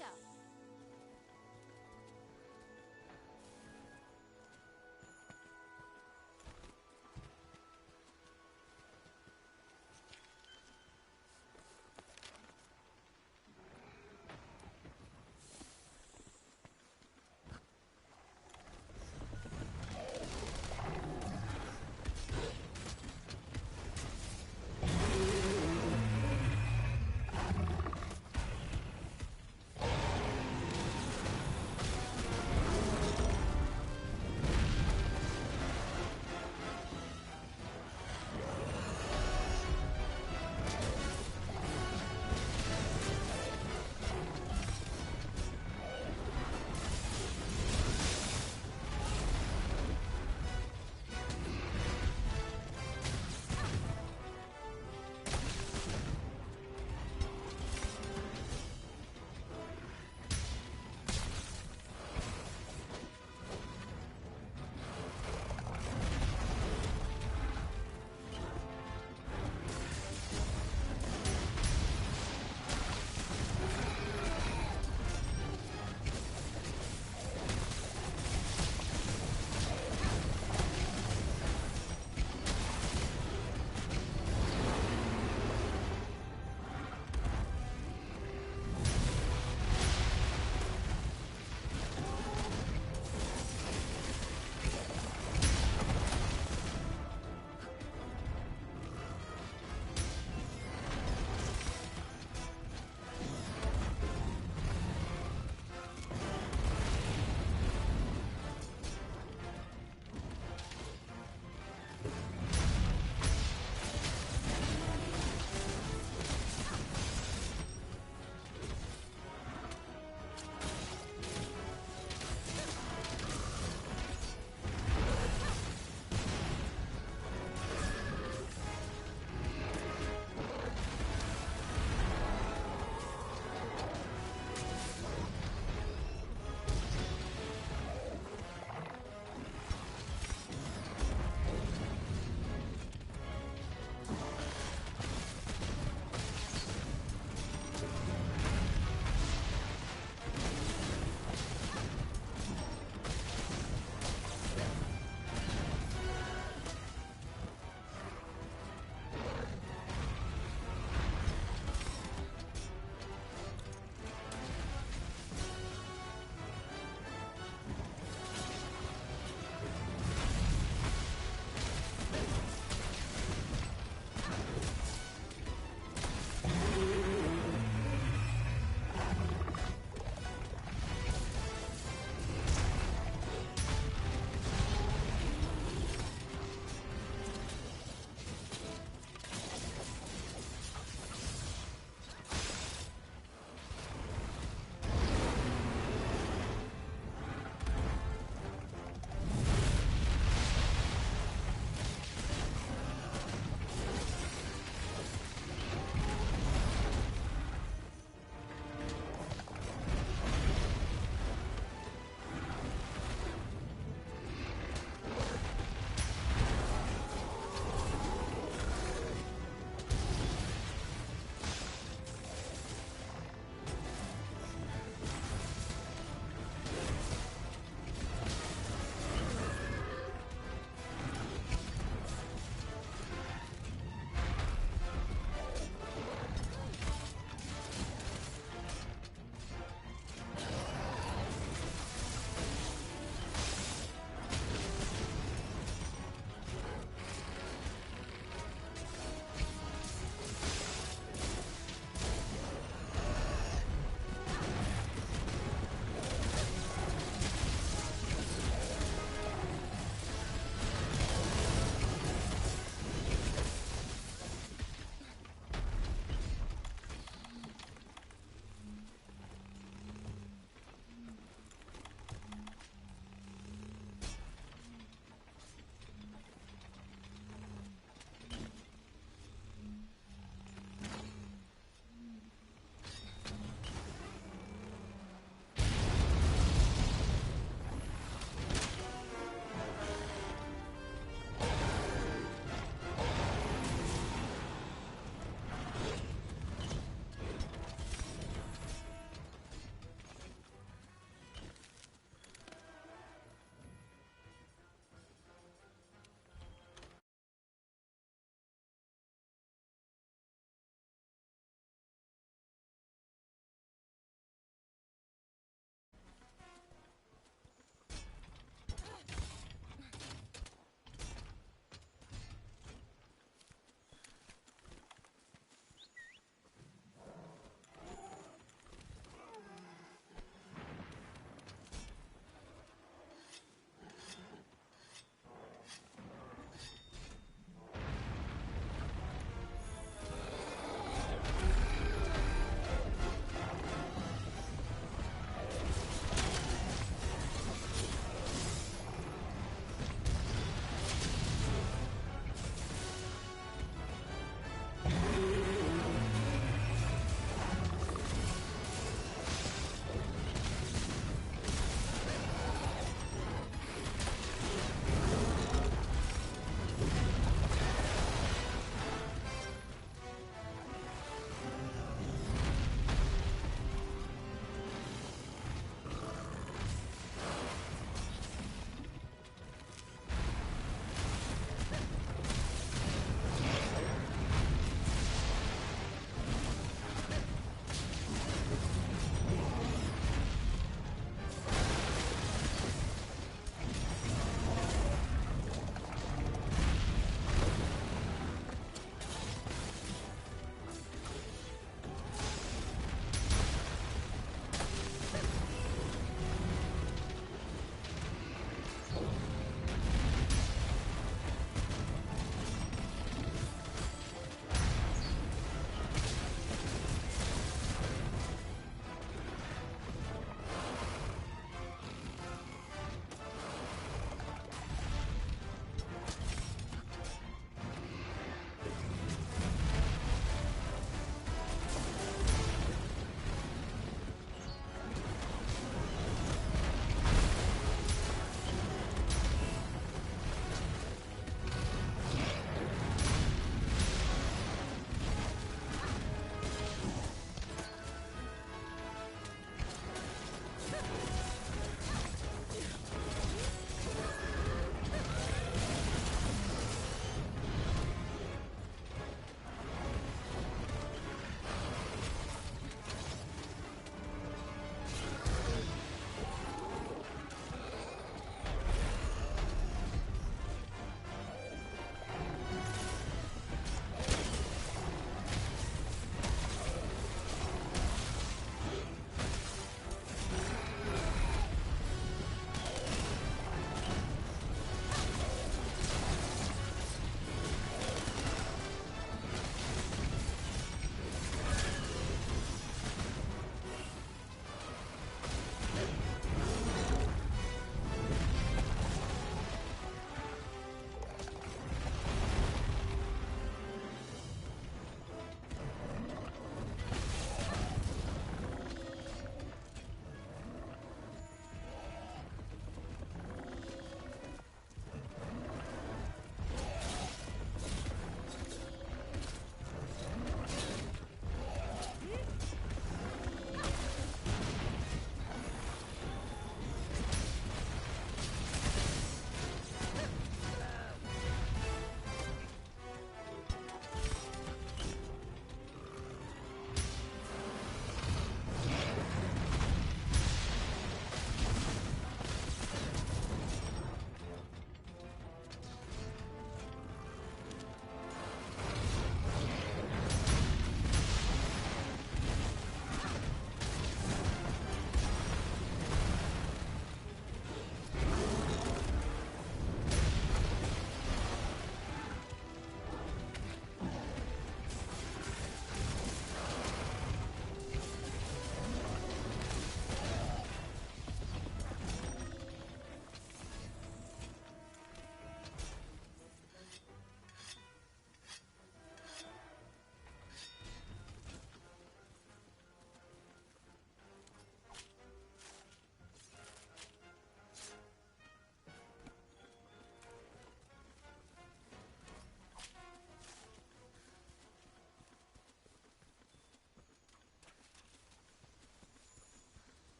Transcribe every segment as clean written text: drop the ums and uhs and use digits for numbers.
go.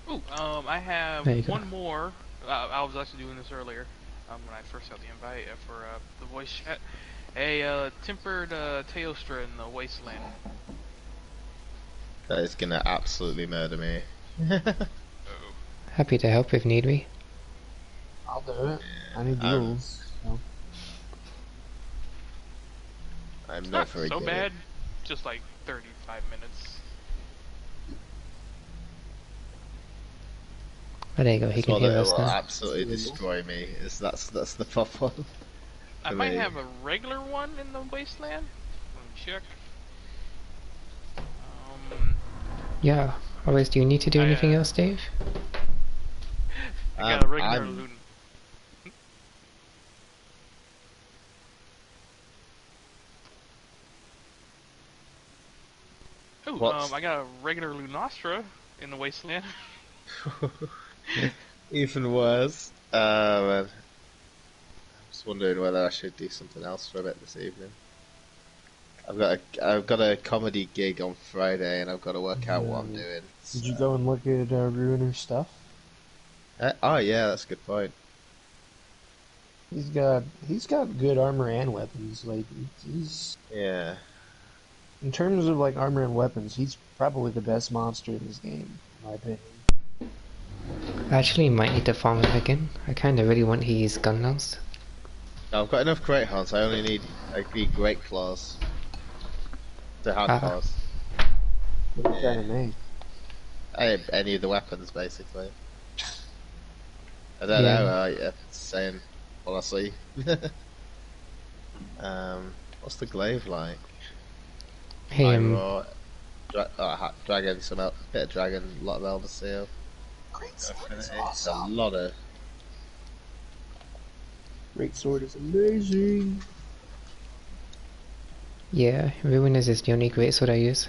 Ooh, I have There you go. one more. I was actually doing this earlier, when I first got the invite for the voice chat. A tempered Teostra in the wasteland. That is gonna absolutely murder me. Oh. Happy to help if need be. I'll do it. I need the I'm rules. So. I'm It's not not very so good at. bad. Just like 35 minutes. Oh, there you go. He It's can one hear that us will now. It's absolutely doable. destroy me. That's the problem I for might me. have a regular one in the wasteland. Let me check. Um, Yeah. Always, do you need to do I anything else, Dave? I got a regular I'm loon. Ooh, what's I got a regular Lunastra in the wasteland. even worse. Man. I'm just wondering whether I should do something else for a bit this evening. I've got a comedy gig on Friday, and I've got to work out what I'm doing. Did So. you go and look at Ruiner's stuff? Oh yeah, that's a good point. He's got good armor and weapons. Like he's Yeah. in terms of like armor and weapons, he's probably the best monster in this game, in my opinion. I actually might need to farm him again. I kinda really want his gun nose. No, I've got enough great hunts. I only need like the great claws. The hand Ah, claws. What are you Yeah. trying to make? Any of the weapons basically. I don't know. yeah. Saying honestly. What's the glaive like? Hey, High raw, dragon, bit of dragon, a lot of Elderseal, Great sword is affinity. It's a awesome. lot of. Great sword is amazing. yeah, Ruiners is the only great sword I use.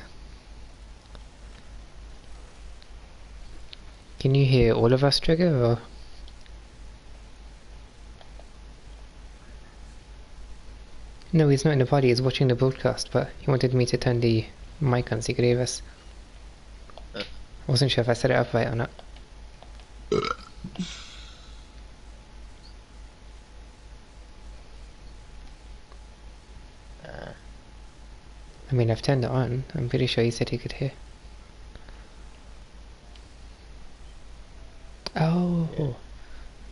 Can you hear all of us, Trigger, or...? No, he's not in the party, he's watching the broadcast, but he wanted me to turn the mic on so he could hear us. Uh, I wasn't sure if I set it up right or not. uh, I mean, I've turned it on. I'm pretty sure he said he could hear. yeah. Oh,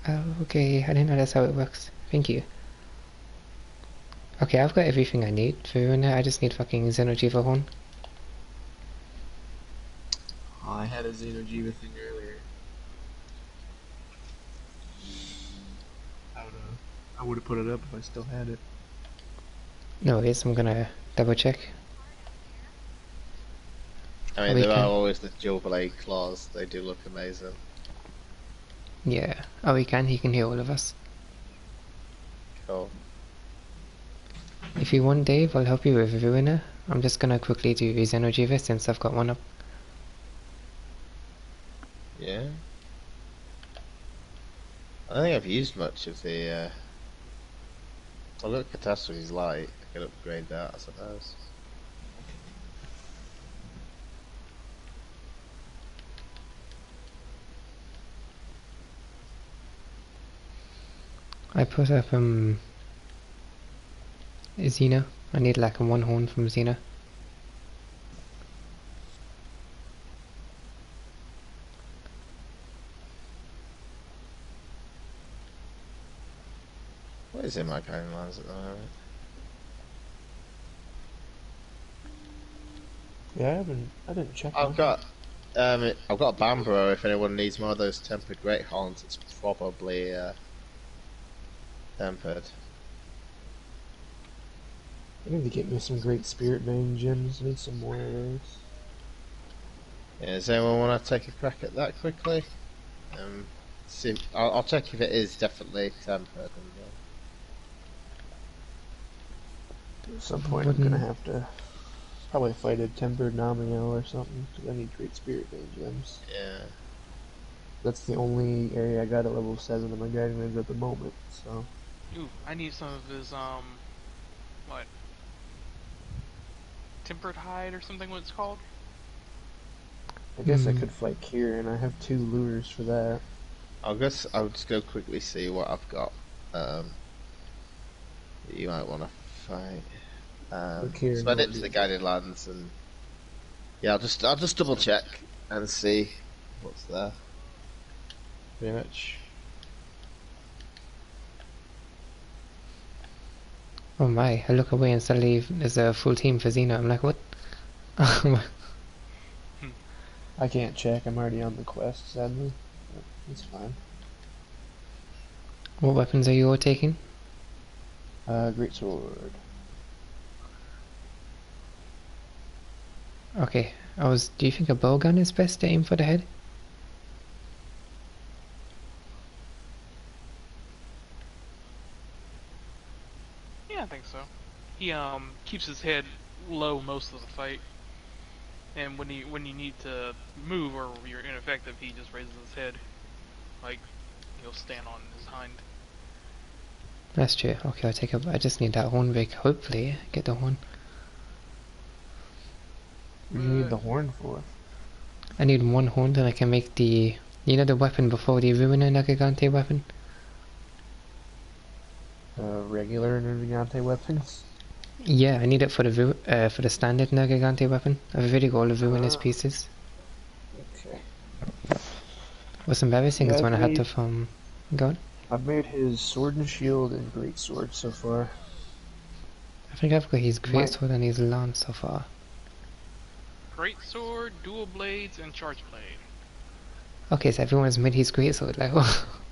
oh, okay. I didn't know that's how it works. Thank you. Okay, I've got everything I need for Ruiner. I just need fucking Xeno'jiiva Horn. Oh, I had a Xeno'jiiva thing earlier. I would have put it up if I still had it. No worries, I'm gonna double check. I Oh, mean, we there are can. always the dual blade claws. They do look amazing. Yeah. Oh, we can. He can hear all of us. Cool. If you want, Dave, I'll help you with Ruiner. I'm just gonna quickly do Xeno'jiiva since I've got one up. Yeah. I don't think I've used much of the. I've got Catastrophe's Light. I can upgrade that, I suppose. I put up Xena. I need like one horn from Xena. What is in my going lines at the moment? Yeah, I didn't check I've on. got I've got a Bambro. If anyone needs more of those tempered great horns, it's probably tempered. I need to get me some great Spirit Vein gems. I need some more of those. Yeah, does anyone want to take a crack at that quickly? See, I'll check if it is definitely tempered. At some point, I'm gonna Wouldn't. have to probably fight a tempered Namiel or something because I need great Spirit Vein gems. Yeah. That's the only area I got at level 7 in my guiding range at the moment. So Ooh, I need some of his what? Tempered hide or something? What it's called? I guess I Hmm. could fight Kieran. I have 2 lures for that. I'll just go quickly see what I've got. That you might want to fight. Or Kieran So I or nip to the guided lands and yeah, I'll just double check and see what's there. Pretty much. Oh my, I look away and suddenly there's a full team for Xeno. I'm like, what? I can't check. I'm already on the quest, sadly. But it's fine. What weapons are you all taking? Great sword. Okay, do you think a bowgun is best to aim for the head? Yeah, I think so. He keeps his head low most of the fight, and when you need to move or you're ineffective, he just raises his head, like he'll stand on his hind. That's true. Okay, I'll take a. I just need that horn break. Hopefully, get the horn. What do you need the horn for? I need one horn, then I can make the. You know the weapon before the Ruiner Nagagante weapon? Regular Nergigante weapons? Yeah, I need it for the standard Nagagante weapon. I've already got all the Ruinous pieces. Okay. What's embarrassing Yeah, is when I I've had to made- go on. I've made his sword and shield and great sword so far. I think I've got his Might- greatsword and his lance so far. Great sword, dual blades, and charge blade. Okay, so everyone's made his greatsword. Like,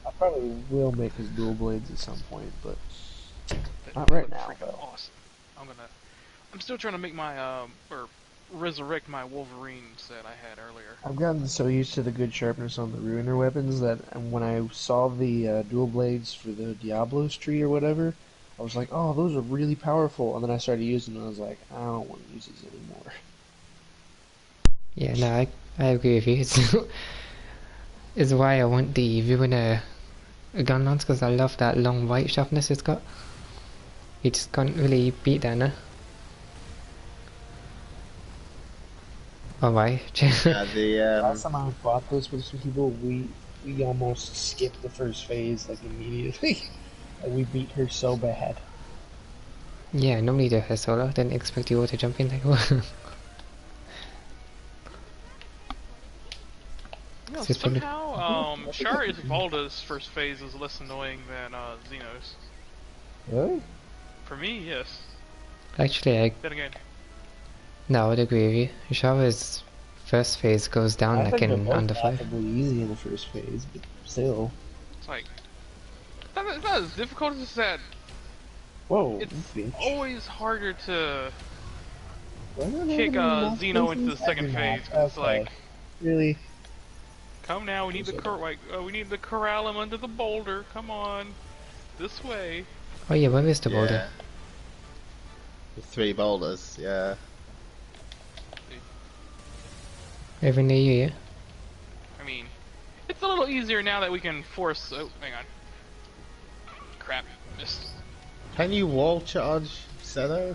I probably will make his dual blades at some point, but That not right look now, freaking though. awesome. I'm still trying to make my or resurrect my Wolverine set I had earlier. I've gotten so used to the good sharpness on the Ruiner weapons that when I saw the dual blades for the Diablo's tree or whatever, I was like, oh, those are really powerful. And then I started using them and I was like, I don't want to use these anymore. yeah, no, I agree with you. It's why I want the Ruiner gun lance, because I love that long white sharpness it's got. You just can't really beat that, no? Oh, why? Yeah, the Last time I fought this with some people, we almost skipped the first phase like immediately. And we beat her so bad. Yeah, normally do her solo. Didn't expect you all to jump in like You know, So it's probably- somehow, Shari's Valda's first phase is less annoying than Xeno's. Really? For me, yes. Actually, Then again, no, I would agree with you. Shara's first phase goes down I like think they're in both under 5. laughably easy in the first phase, but still. it's like it's not as difficult as that. Whoa, It's bitch. always harder to Why don't I kick have any Xeno more into the places? second I do phase. not. 'Cause it's Okay. like, Really? come now, we need we need to corral him under the boulder. Come on, this way. Oh yeah, where is the boulder? the 3 boulders. Yeah. Over near you, yeah? I mean, it's a little easier now that we can force. Oh, hang on. Crap. Just Can you wall charge Xeno?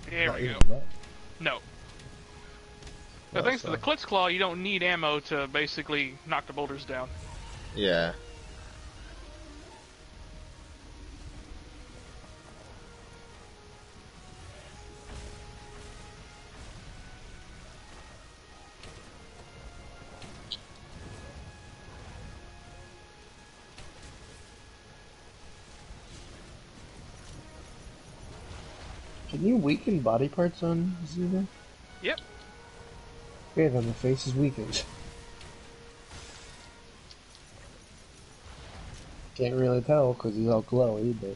there Not we go. even that. No. But Well, thanks to so- the Klitz Claw, you don't need ammo to basically knock the boulders down. Yeah. Can you weaken body parts on Xeno? Yep. Okay, then the face is weakened. Can't really tell because he's all glowy, but...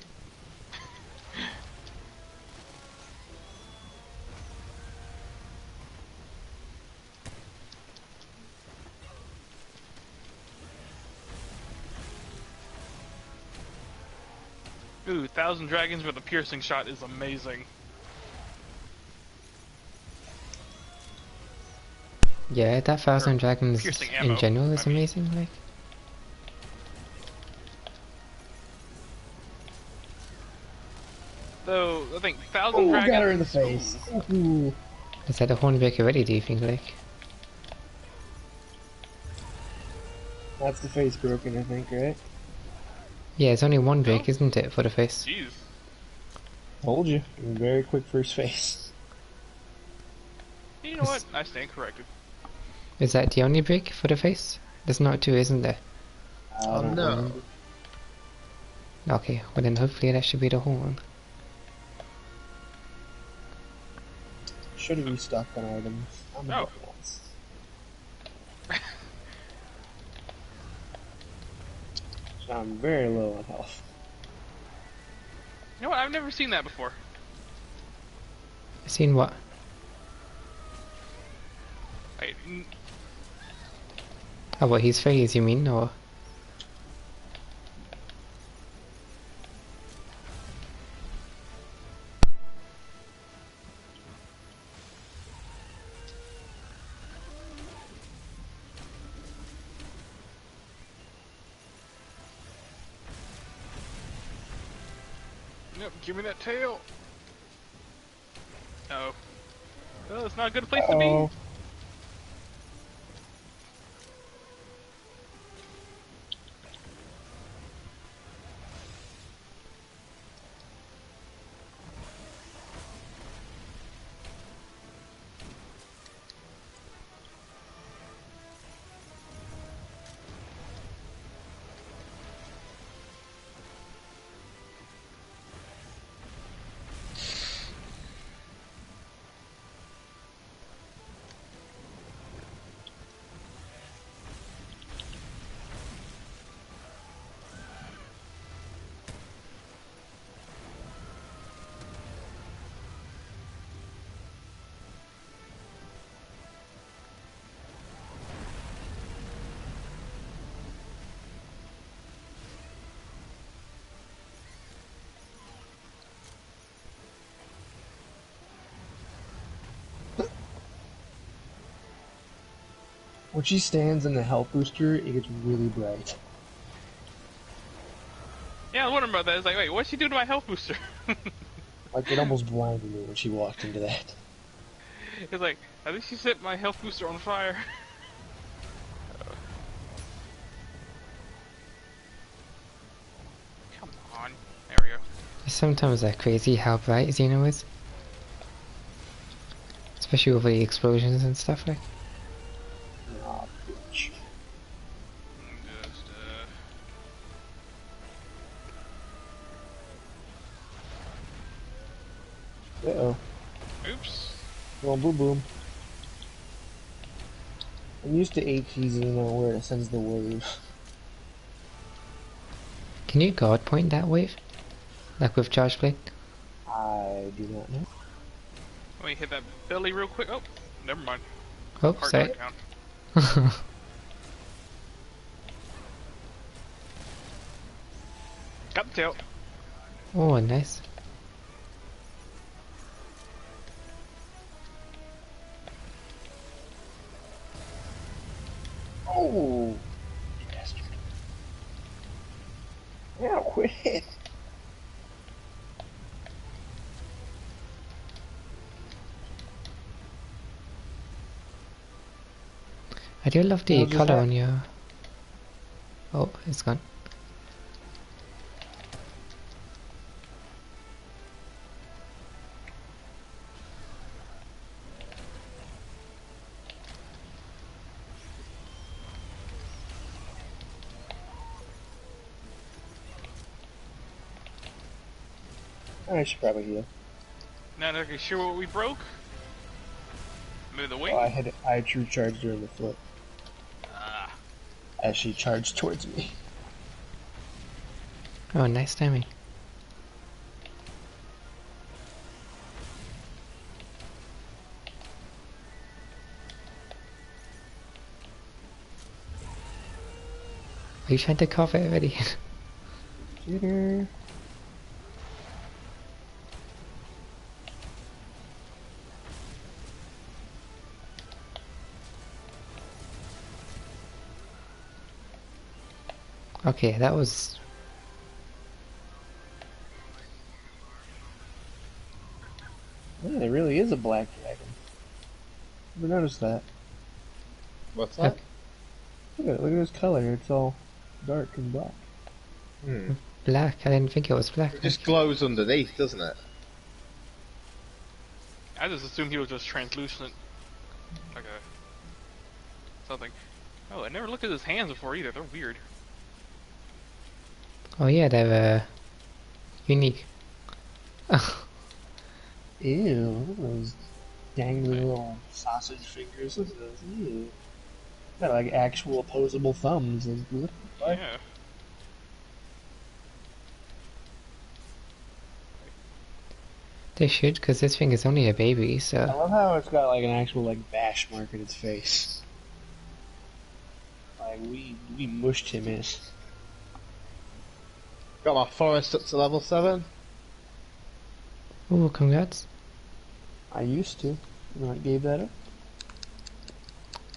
Ooh, 1,000 Dragons with a piercing shot is amazing. Yeah, that 1,000 dragons piercing ammo, in general is I mean. amazing, like. Though, I think 1,000 Oh, Dragons... got her in the face. Ooh. Is that a hornbreaker already, do you think, like? That's the face broken, I think, right? Yeah, it's only one No? break, isn't it, for the face? Jeez. Told you. Very quick first face. You know what? I stand corrected. Is that the only break for the face? There's not two, isn't there? I Oh don't no. remember. Okay, well then hopefully that should be the whole one. Should have restocked on items. I'm Oh. a bit once. So I'm very low on health. You know what? I've never seen that before. Seen what? Wait, Oh, what, he's phase, you mean, or? yep, give me that tail. Uh oh. Well, it's not a good place to Oh, be. when she stands in the health booster, it gets really bright. Yeah, I was wondering about that. It's like, wait, what'd she do to my health booster? Like, it almost blinded me when she walked into that. It's like, I think she set my health booster on fire. Come on. There we go. Sometimes they're crazy how bright Xeno is. Especially over the explosions and stuff like. Aw, bitch. Just, Uh-oh. oops. Boom, boom, boom. I'm used to APs now where it sends the wave. Can you guard point that wave? Like with Charge Blade? I do not know. Let me hit that belly real quick. Oh, never mind. Oh, Heart sorry. not count. Got the tail. Oh, nice. Oh! Bastard. Yeah, quit. I do love the What was color that? on your... Oh, it's gone. I should probably heal. Not exactly sure what we broke. Maybe the wing? Oh, I true charged her in the foot Ah. as she charged towards me. Oh, nice timing. Are you trying to cough it already? Cheater. Okay, that was... Yeah, there really is a black dragon. Never noticed that. What's that? Look at his color. It's all dark and black. Hmm. Black. I didn't think it was black. It just glows underneath, doesn't it? I just assumed he was just translucent, like a something. Oh, I never looked at his hands before either. They're weird. Oh yeah, they're unique. Ew, look at those dangly little sausage fingers. Look at those. Ew. Got like actual opposable thumbs. What the fuck? Yeah. They should, because this thing is only a baby, I so... love how it's got like an actual like bash mark in its face. Like we mushed him in. Got my forest up to level 7. Ooh, congrats. I used to, and I gave that up.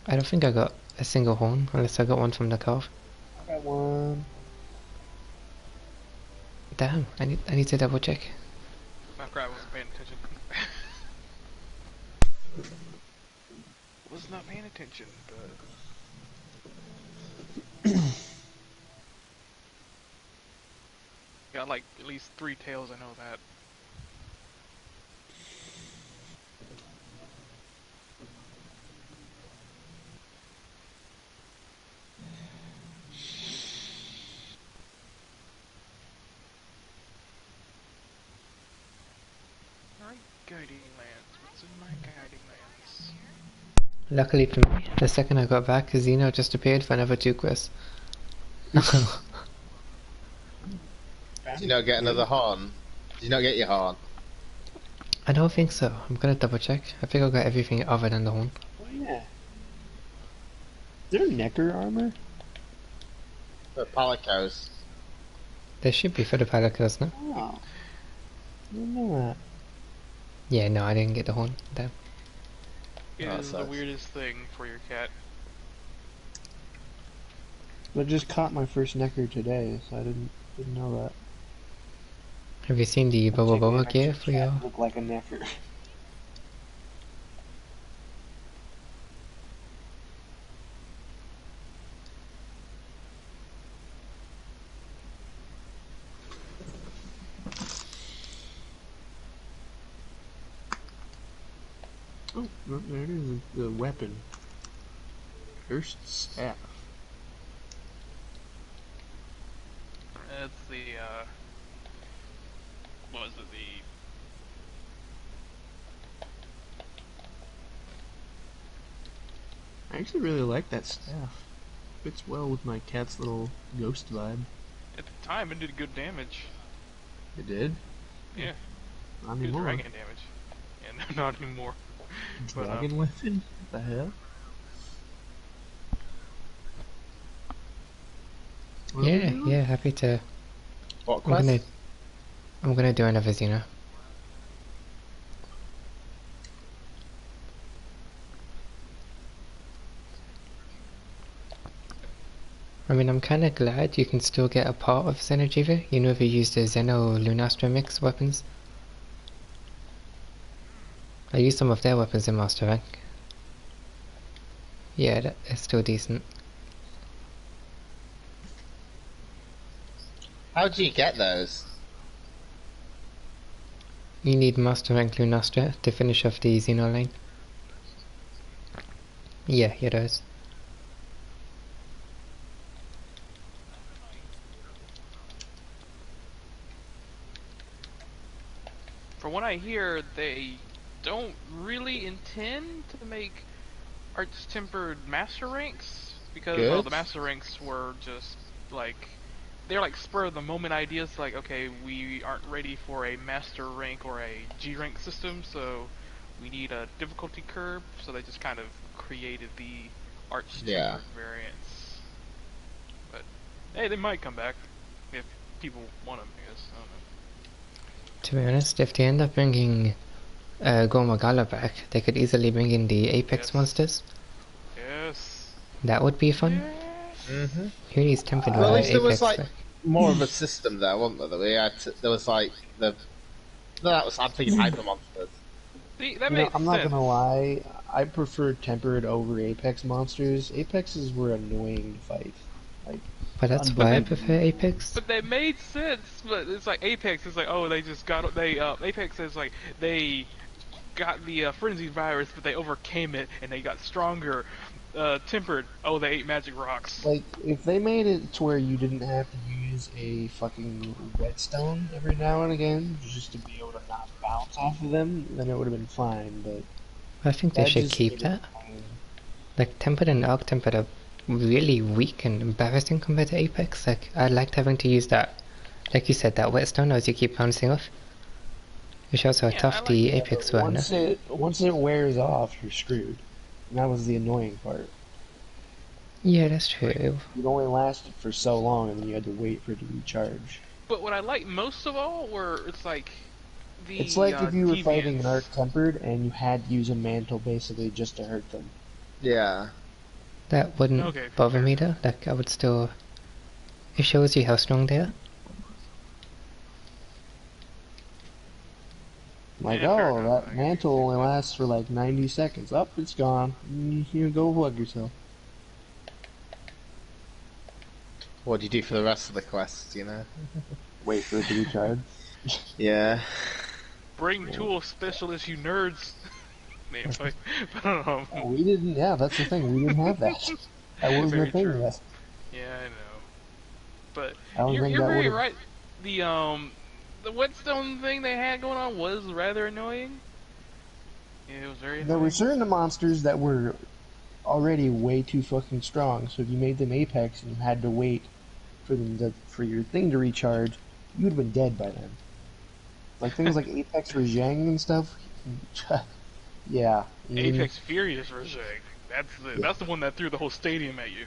I don't think I got a single horn, unless I got one from the calf. I got one. Damn, I need to double check. My crap wasn't paying attention. Was not paying attention, but got like at least 3 tails. I know that. Alright, guiding lands. What's in my guiding lands? Luckily for me, the second I got back, Xeno just appeared for another 2 quests. Did you not get another horn? Did you not get your horn? I don't think so. I'm gonna double check. I think I got everything other than the horn. Oh yeah. Is there necker armor? The palicos. There should be for the palicos, no? Oh. I didn't know that. Yeah, no, I didn't get the horn. Damn. It Oh, is the sucks. weirdest thing for your cat. I just caught my first necker today, so I didn't know that. Have you seen the Boba Checking Boba an gear extra for cat your... look like a necker. Oh, no, there it is. The weapon. Cursed staff. It's the what was it? I actually really like that staff. Fits well with my cat's little ghost vibe. At the time, it did good damage. It did? Yeah, Not good anymore. dragon damage. And not anymore. But, Dragon weapon? What the hell? What are we Yeah, doing? yeah, happy to... What quest? I'm gonna do another Xeno. I mean, I'm kinda glad you can still get a part of Xeno'jiiva, you know, if you use the Xeno Lunastra mix weapons. I used some of their weapons in Master Rank. Yeah, that is still decent. How do you get those? You need Master Rank Lunastra to finish off the Xeno line. Yeah, it does. from what I hear, they don't really intend to make arch-tempered master ranks because well, Good. the master ranks were just like they're like spur of the moment ideas. Like, okay, we aren't ready for a master rank or a G rank system, so we need a difficulty curve. So they just kind of created the arch-tempered Yeah. variants. But hey, they might come back if people want them. I guess I don't know. To be honest, if they end up bringing Gormagala back, they could easily bring in the Apex Yes. monsters. Yes. That would be fun. Yes. Mm-hmm. Who needs tempered Well, at with least there was Apex? like more of a system there, wasn't there? That we had to, there was like the. No, that was I'm thinking hyper monsters. See, that You know, makes I'm not sense. gonna lie. I prefer tempered over Apex monsters. Apexes were annoying to fight. Like, But that's why I prefer unbelievable. Apex. But they made sense. But it's like Apex is like, oh, they just got they. Apex is like they got the frenzy virus, but they overcame it and they got stronger. Tempered. Oh, they ate magic rocks. Like, if they made it to where you didn't have to use a fucking whetstone every now and again just to be able to not bounce off of them, then it would have been fine. But I think they that should just keep made it that. annoying. Like tempered and arc tempered are really weak and embarrassing compared to Apex. Like I liked having to use that, like you said, that whetstone as you keep bouncing off. It shows how Yeah, I tough like. the Yeah, but Apex were. No? once it wears off, you're screwed. And that was the annoying part. Yeah, that's true. It only lasted for so long, and then you had to wait for it to recharge. But what I like most of all were it's like It's the like if you were fighting an deviants. Arc Tempered and you had to use a mantle basically just to hurt them. Yeah. That wouldn't Okay, bother fair. me though. Like I would still. It shows you how strong they are. Like, Yeah, fair oh, enough. that mantle only lasts for like 90 seconds. Up, it's gone. You go plug yourself. What do you do for the rest of the quest, you know? Wait for it to recharge. Yeah. Bring tool specialists, you nerds. Man, but, We didn't, yeah, that's the thing. We didn't have that. That wasn't a Very thing true. yet. yeah, I know. But I don't think you're that would very have. right. The whetstone thing they had going on was rather annoying. Yeah, it was very There were annoying. certain monsters that were already way too fucking strong, so if you made them Apex and you had to wait for your thing to recharge, you would have been dead by then. Like things like Apex for Zhang and stuff. Yeah. Apex Furious Reject. Yeah. That's the one that threw the whole stadium at you.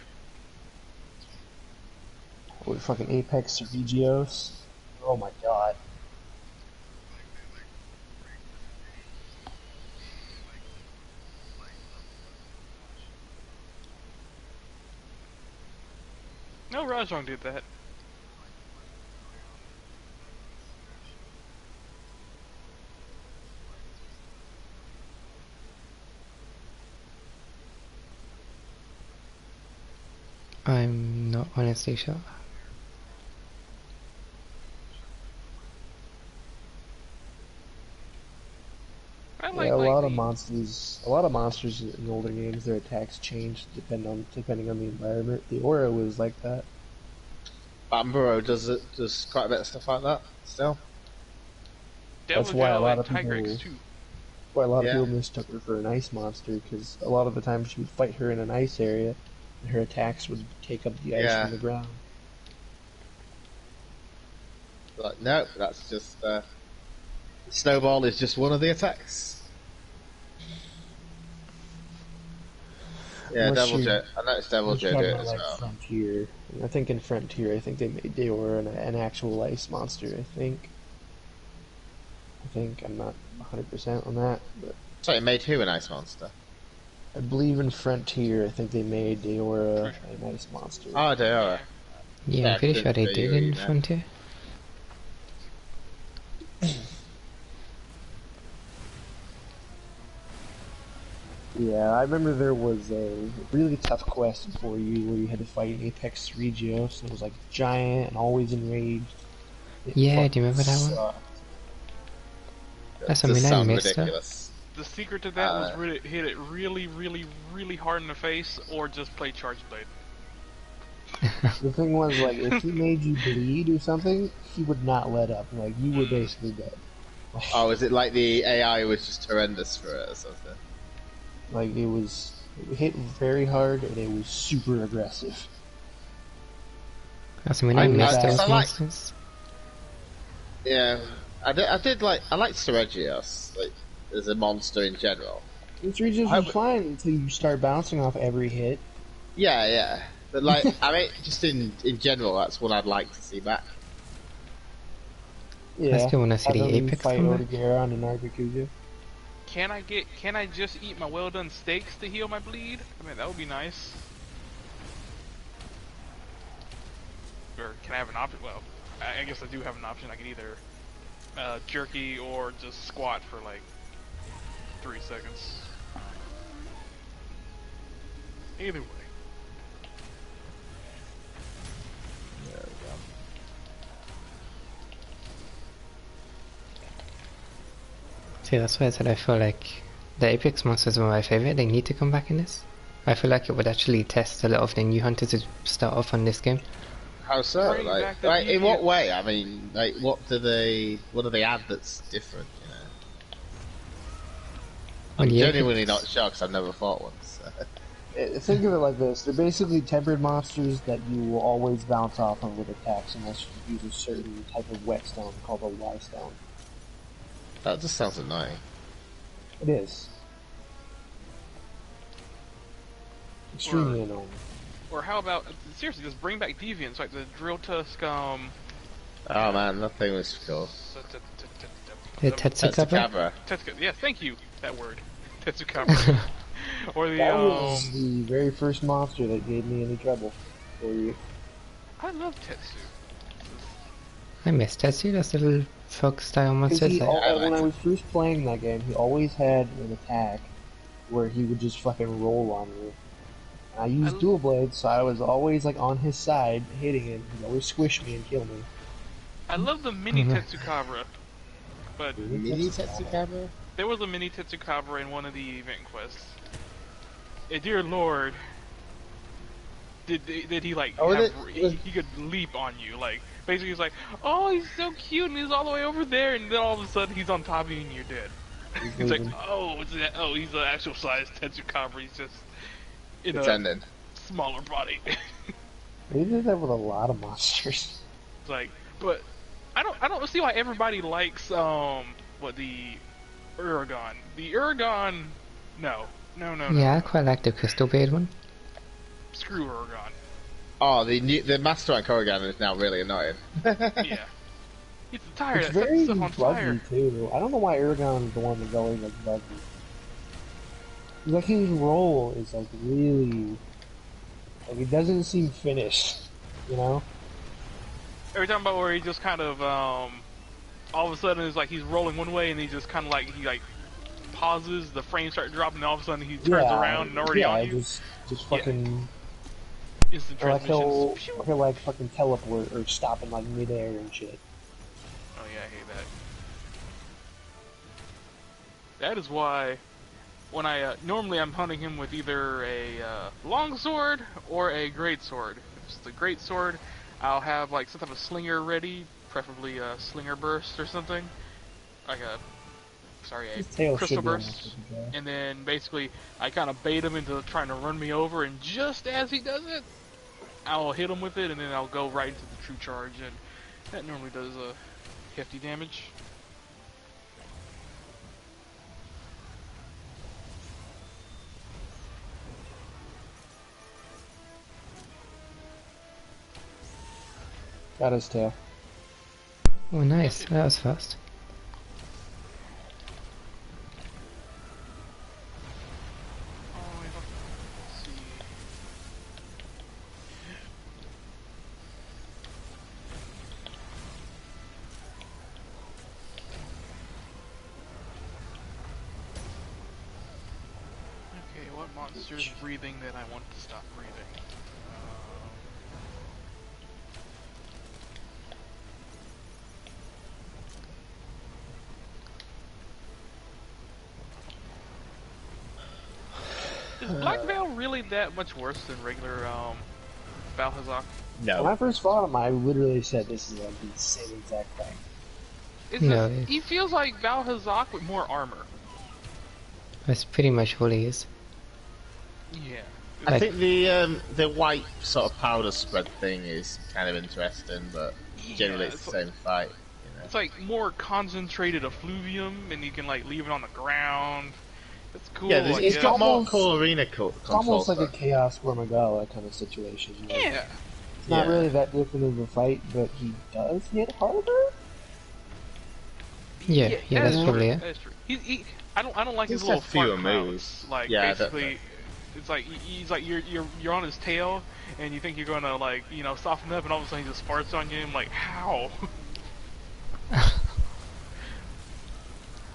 With fucking Apex Regios. Oh my god. No, Rajong did that. I'm not honestly sure. I Yeah, like a lot of monsters in older games, their attacks changed depending on the environment. The Aura was like that. Bamburo does quite a bit of stuff like that still. Devil That's why a Joe lot and of people, Tigrex too. Yeah. mistook her for an ice monster because a lot of the time she would fight her in an ice area, and her attacks would take up the ice Yeah. from the ground. Like, no, that's just snowball is just one of the attacks. Yeah, Unless Devil you- Joe. I noticed Devil You're Joe talking do it about, as like well. Frontier. I think in Frontier, I think they were an actual ice monster. I think I'm not 100% on that, but So it made who an ice monster? I believe in Frontier, I think they made Deora an ice monster. Oh, they are. Yeah, Yeah, I'm pretty sure they couldn't did figure in it out. Frontier. Yeah, I remember there was a really tough quest for you where you had to fight an Apex Regios, and it was like giant and always enraged. It Yeah, do you fucking remember that one? sucked. That's Does something I sound missed though. ridiculous. The secret to that was Uh, really hit it really, really, really hard in the face, or just play Charge Blade. The thing was, like, if he made you bleed or something, he would not let up. Like, you were basically dead. Oh, is it like the AI was just horrendous for it or something? Like, it hit very hard and it was super aggressive. That's something I I missed like- those I like- monsters. Yeah, I liked Seregios, like as a monster in general. This Regios I was would- fine until you start bouncing off every hit. Yeah, yeah, but like I mean, just in general, that's what I'd like to see back. Yeah. still wanna see Have the him Apex fight come back. Odegaard and Nargacuja. Can I just eat my well done steaks to heal my bleed? I mean, that would be nice. Or can I have an option? Well, I guess I do have an option. I can either jerky or just squat for like 3 seconds. Either way. There we go. See, that's why I said I feel like the Apex monsters were my favorite. They need to come back in this. I feel like it would actually test a lot of the new hunters who start off on this game. How so? Bring back the Like in what deviants. way? I mean, like, what do they add that's different? You know? I'm Well, yeah, genuinely it's- not sure because I've never fought one. So. Think of it like this: they're basically tempered monsters that you will always bounce off on with attacks unless you use a certain type of whetstone called a Y stone. That just sounds annoying. It is extremely annoying. Or how about, seriously, just bring back deviants, like the Drill Tusk, Oh man, that thing was cool. the That's Tetsukaba. the camera. Tetsuka, yeah, thank you, that word. Tetsukaba. Or the, That was the very first monster that gave me any trouble. For you. I love Tetsu. I miss Tetsu. That's the little folk style monster. He, That, when I was first playing that game, he always had an attack where he would just fucking roll on you. And I used dual blades, so I was always like on his side, hitting him. He'd always squish me and kill me. I love the mini Mhm. Tetsukabra, but Mini Tetsukaba? there was a mini Tetsukabra in one of the event quests. Dear Lord, did he like Oh, have, was- he could leap on you, like basically he's like, oh, he's so cute and he's all the way over there, and then all of a sudden he's on top of you and you're dead. He's like, leaving. he's an actual size Tetsukabra. He's just in a Pretending. smaller body. They did that with a lot of monsters. It's like, but I don't see why everybody likes the Uragon. The Uragon, no. yeah, I quite like the Crystal Blade one. Screw Uragon. Oh, the Master and Korrigan is now really annoying. Yeah. It's tired. It's It sets very stuff on fire. buggy too. I don't know why Aragon is the one that's always like buggy. Like his roll is like really, like it doesn't seem finished, you know? Every time about where he just kind of all of a sudden it's like he's rolling one way and he just kind of like he pauses, the frames start dropping, and all of a sudden he turns around and already on you. Just fucking. Instant Or like transmissions. he'll like fucking teleport or stop in like midair and shit. Oh yeah, I hate that. That is why when I normally I'm hunting him with either a long sword or a great sword. If it's the great sword, I'll have like some type of slinger ready, preferably a slinger burst or something, like a His tail crystal should be on burst. that fucking guy. And then basically I kind of bait him into trying to run me over, and just as he does it, I'll hit him with it, and then I'll go right into the true charge, and that normally does hefty damage. Got his tail. Oh, nice. That was fast. Let's see. Okay, what monster is breathing that I want to stop breathing? Is Black Veil really that much worse than regular Balhazak? When No. I first fought him, I literally said this is like the same exact thing. It's No, just, it's- he feels like Balhazak with more armor. That's pretty much all he is. Yeah. I Like- think the white sort of powder spread thing is kind of interesting, but generally it's the same fight. You know? It's like more concentrated effluvium, and you can like leave it on the ground. It's cool. Yeah, I it's guess. got more almost- cool arena It's almost like a control. Chaos Gormagala kind of situation. You know? Yeah. It's not Yeah. really that different of a fight, but he does hit harder? Yeah, that that's is probably true. it. That is true. I don't like He's his little got fewer fart crowds. moves. Like Yeah, I don't basically, it's like he's like you're on his tail, and you think you're gonna like soften up, and all of a sudden he just farts on you. I'm like, how?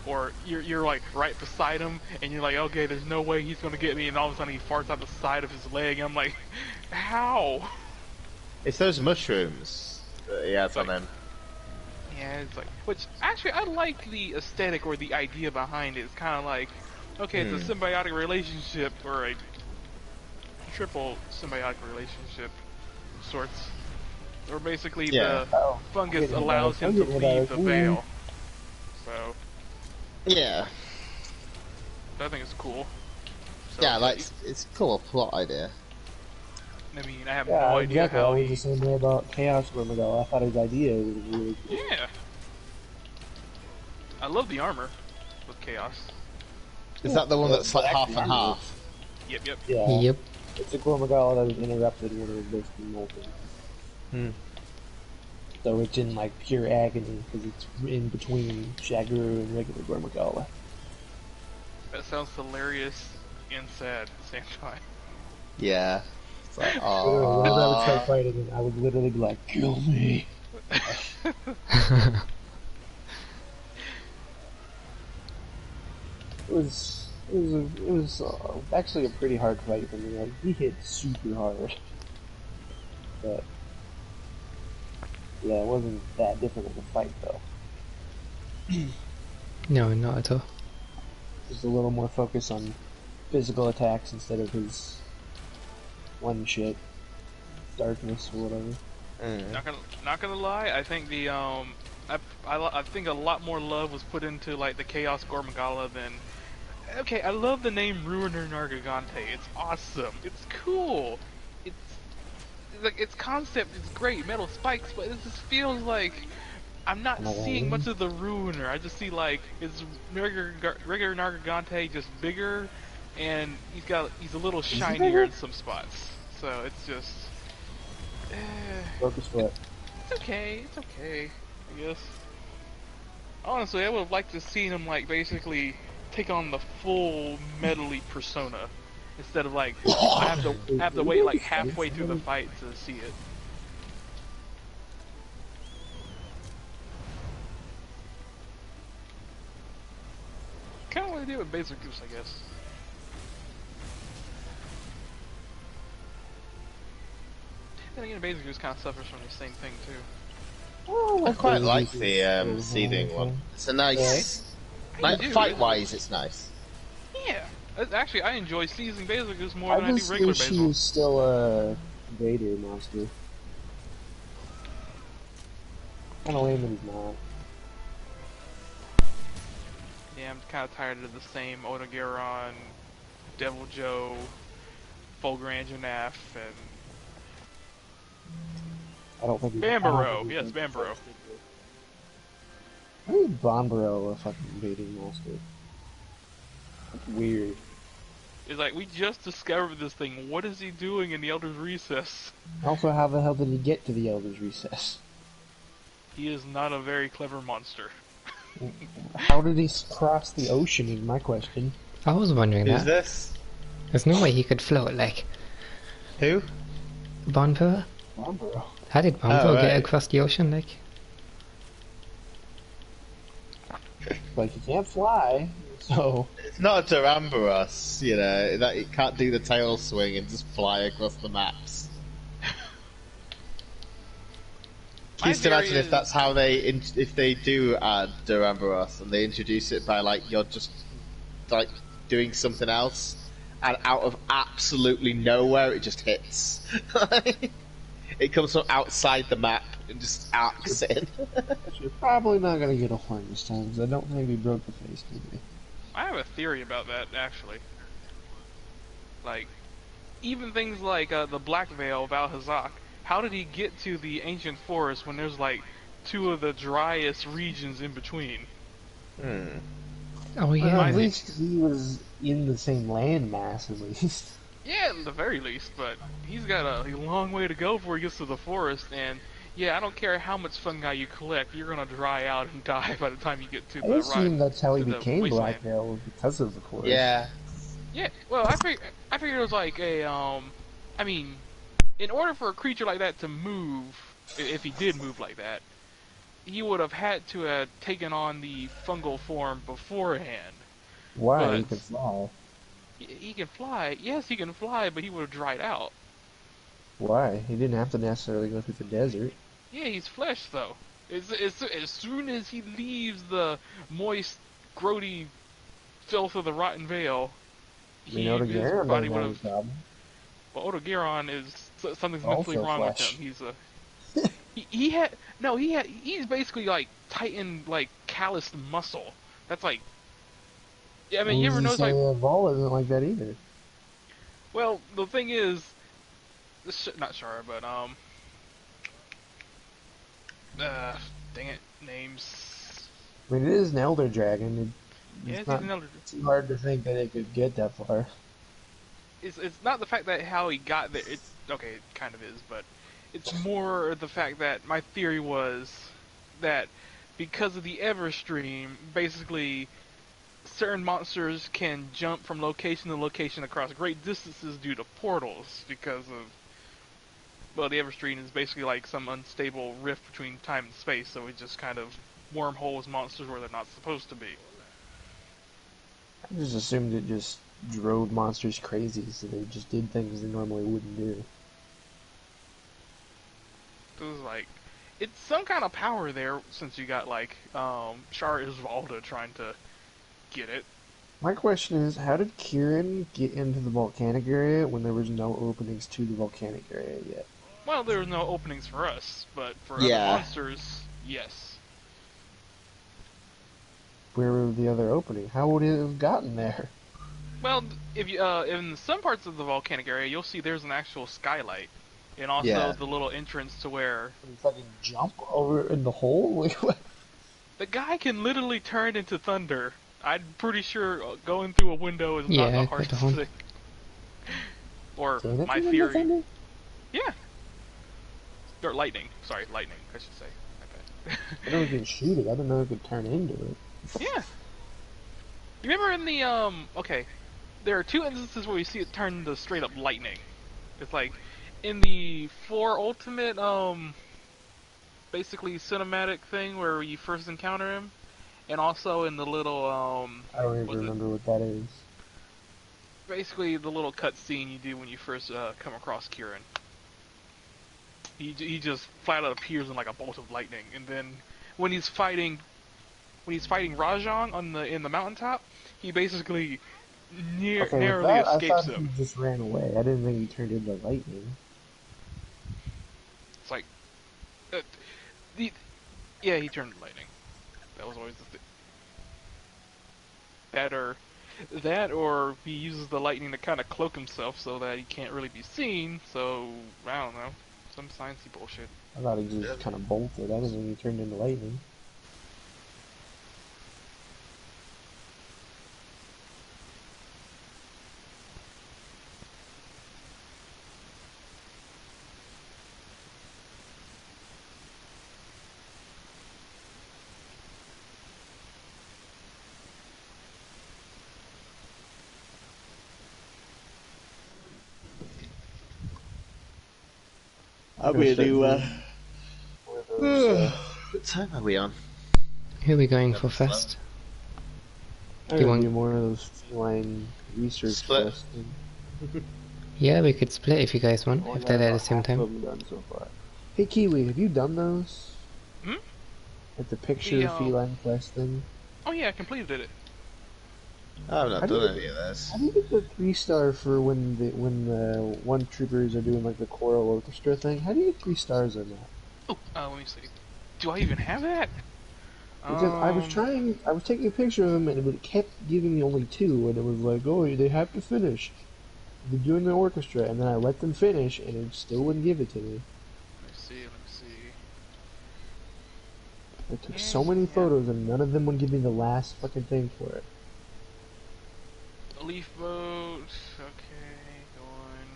or you're like right beside him, and you're like, okay, there's no way he's gonna get me, and all of a sudden he farts out the side of his leg, and I'm like, how? It's those mushrooms that he has on Like- him. Yeah, it's like, which actually I like the aesthetic or the idea behind it. It's kind of like, okay, it's a symbiotic relationship or a triple symbiotic relationship of sorts, or basically Yeah. the fungus allows him to leave the veil. So Yeah. I think it's cool. So, Yeah, like, it's a cool plot idea. I mean, I have Yeah, no idea exactly. I how was he. the same way about Chaos Gormagol. I thought his idea was really cool. Yeah. I love the armor with Chaos. Is that the one that's like half and half? Yep, yep. Yeah. Yep. It's a Gormagol that was interrupted when it was basically molting. Hmm. So it's in like pure agony because it's in between Shaguru and regular Gormagala. That sounds hilarious and sad at the same time. Yeah. It's like, Literally, whenever I would oh. start fighting, I would literally be like, "Kill me." It was actually a pretty hard fight for me. Like, he hit super hard, but yeah, it wasn't that different of a fight though. No, not at all. Just a little more focus on physical attacks instead of his one shit darkness or whatever. Not gonna lie, I think the I think a lot more love was put into like the Chaos Gormagala than. Okay, I love the name Ruiner Nargigante. It's awesome. It's cool. It's like its concept is great, metal spikes, but it just feels like I'm not seeing much of the Ruiner. I just see like it's regular Nargigante, just bigger, and he's a little shinier in some spots. So it's just. Focus foot. It's okay. It's okay. I guess. Honestly, I would have liked to see him like basically take on the full metally persona instead of like I have to wait like halfway through the fight to see it. Kind of what they did with Basic Goose, I guess. Then again, Basic Goose kind of suffers from the same thing too. I quite like the seething one. It's a nice. Like, fight-wise, it's nice. Yeah. Actually, I enjoy seizing Basic Goose more than I I do just regular wish he Basil. was still a Vader monster. Kinda lame that he's not. Yeah, I'm kind of tired of the same Odogaron, Devil Joe, Fulgranjanaf, and I don't think he's Bambaro. Yes, Bambaro. I think Bonbaro a fucking Vader monster. That's weird. It's like, we just discovered this thing. What is he doing in the Elder's Recess? Also, how the hell did he get to the Elder's Recess? He is not a very clever monster. How did he cross the ocean is my question. I was wondering Who's that. this? There's no way he could float like Who? Bonpur. Bonbaro. How did Bonpur Oh, get right. across the ocean like? Like, he can't fly, so... It's not a Duramboros, you know, that it can't do the tail swing and just fly across the maps. My Just imagine theory if is- that's how they, if they do add Duramboros and they introduce it by like, you're just like doing something else and out of absolutely nowhere it just hits. It comes from outside the map and just arcs in. You're probably not gonna get a horn this time, because I don't think he broke the face, did he? I have a theory about that, actually. Like, even things like the Black Veil of Al-Hazak, how did he get to the ancient forest when there's like two of the driest regions in between? Oh yeah. Well, I at think- least he was in the same land mass, at least. Yeah, at the very least, but he's got a long way to go before he gets to the forest, and yeah, I don't care how much fungi you collect, you're gonna dry out and die by the time you get to I the assume that's how he to the became wasteland. Black Veil, was because of the forest. Yeah. Yeah, well, I figured it was like a, I mean, in order for a creature like that to move, if he did move like that, he would have had to have taken on the fungal form beforehand. Why? He But can fly. he can fly. Yes, he can fly, but he would have dried out. Why? He didn't have to necessarily go through the desert. Yeah, he's flesh though. As soon as he leaves the moist, grody filth of the Rotten Vale, I mean, his Otogaron body doesn't would have any have. problem. Well, Otogaron is something's mentally Also wrong with flesh. him. He had no he had he's basically like tightened like calloused muscle. That's like I mean Who you does ever he notice say like Vol isn't like that either? well the thing is not Shara but dang it names I mean, it is an Elder Dragon. yeah It's he's not an elder. too hard to think that it could get that far. It's not the fact that how he got there. Okay, it kind of is, but it's more the fact that my theory was that because of the Everstream, basically certain monsters can jump from location to location across great distances due to portals because of well, the Everstream is basically like some unstable rift between time and space, so it just kind of wormholes monsters where they're not supposed to be. I just assumed it just drove monsters crazy, so they just did things they normally wouldn't do. It was like it's some kind of power there since you got like Char Isvalda trying to get it. My question is, how did Kieran get into the volcanic area when there was no openings to the volcanic area yet? Well, there was no openings for us, but for Yeah. other monsters, yes. Where were the other opening? How would it have gotten there? Well, if you in some parts of the volcanic area, you'll see there's an actual skylight, and also Yeah. the little entrance to where Can you fucking jump over in the hole? Like, what? the guy can literally turn into thunder. I'm pretty sure going through a window is not Yeah, the I hardest could hold. thing. Or Can it my turn into theory. thunder? Yeah. Or lightning. Sorry, lightning, I should say. My bad. I know it can shoot it. I don't know it could turn into it. Yeah. You remember in the okay, there are two instances where you see it turn into straight up lightning. It's like in the 4 Ultimate basically cinematic thing where you first encounter him, and also in the little I don't even was it remember what that is. basically the little cutscene you do when you first come across Kieran. He just flat out appears in like a bolt of lightning, and then when he's fighting Rajang on the in the mountaintop, he basically Okay, with narrowly that, I escapes thought he him. just ran away. I didn't think he turned into lightning. It's like uh, the yeah he turned lightning. That was always the thing. That or he uses the lightning to kind of cloak himself so that he can't really be seen. So I don't know, some sciencey bullshit. I thought he just kind of bolted. I didn't think he turned into lightning. I'm Gonna going start to. doing one of those, What time are we on? Who are we going for first? I'm you gonna want- do more of those feline research Split. quests. Yeah, we could split if you guys want, Only if they're got there at the about same half time. of them done so far. Hey Kiwi, have you done those? Hmm? Like the picture The, feline quest thing? Oh yeah, I completed it. I've not How do done you- any of this. How do you get the 3-star for when the one troopers are doing like the choral orchestra thing? How do you get 3 stars on that? Oh, let me see. Do I even have that? Because I was taking a picture of them and it kept giving me only 2, and it was like, oh, they have to finish. They're doing the orchestra, and then I let them finish, and it still wouldn't give it to me. Let me see. I took so many photos, and none of them would give me the last fucking thing for it. Leaf boat. Okay, going.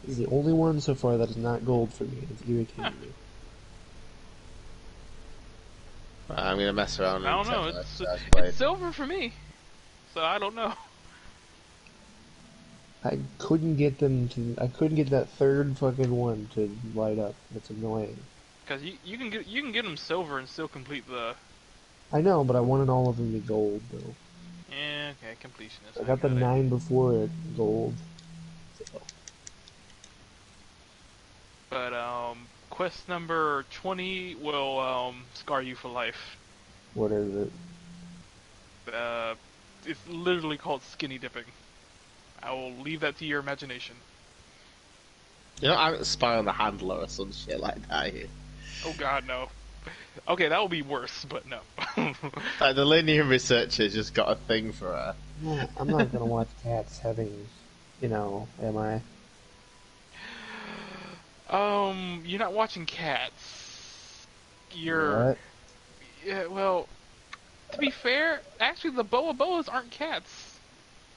This is the only one so far that is not gold for me. It's irritating me. I'm going to mess around. I don't and know. check It's what I've played. it's silver for me, so I don't know. I couldn't get them to. I couldn't get that third fucking one to light up. That's annoying. Because you can get them silver and still complete the. I know, but I wanted all of them to be gold though. Okay, completionist. I I got the got it. 9 before it gold. But quest number 20 will scar you for life. What is it? Uh, it's literally called skinny dipping. I will leave that to your imagination. You know, I'm spy on the handler or some shit like that here. Oh God, no. Okay, that will be worse, but no. Like the linear researcher just got a thing for her. Yeah, I'm not gonna watch cats having, am I? You're not watching Cats. You're, What? yeah. Well, to be fair, actually, the boa boas aren't cats.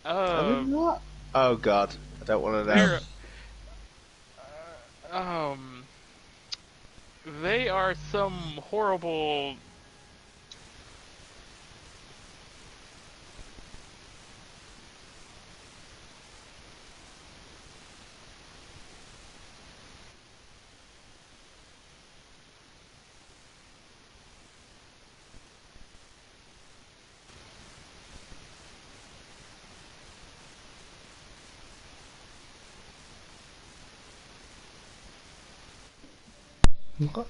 Are they not? Oh god, I don't want to know. They're, um, they are some horrible.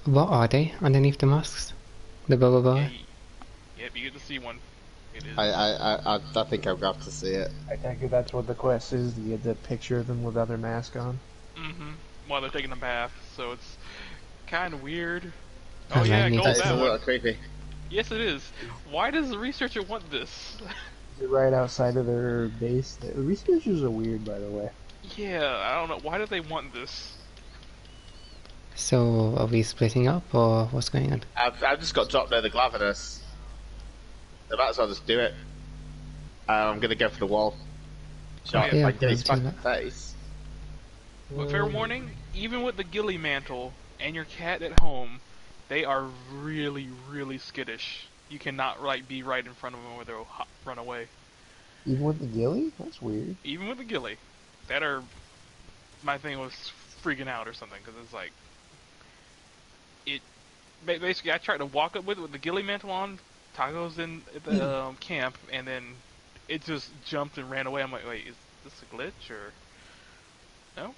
What are they underneath the masks? The boa Yeah, boa? yep, you get to see one. It is. I think I'm gonna have to see it. I think that's what the quest is, to get the picture of them without their mask on. While they're taking a bath, so it's kind of weird. I Oh might yeah, need gold to It's see a that little one. creepy. Yes, it is. Why does the researcher want this? Is it right outside of their base? The researchers are weird, by the way. Yeah, I don't know. Why do they want this? So, are we splitting up or what's going on? I've just got dropped near the Glavenus. I might as well just do it. I'm gonna go for the wall. Shot Yeah, if I go get his to fucking that. face. But fair warning, even with the ghillie mantle and your cat at home, they are really, really skittish. You cannot be right in front of them or they'll run away. Even with the ghillie? That's weird. Even with the ghillie. That are... My thing was freaking out or something, because it's like... Basically, I tried to walk up with it with the ghillie mantle on, Taco's in at the camp, and then it just jumped and ran away. I'm like, wait, is this a glitch, or... No?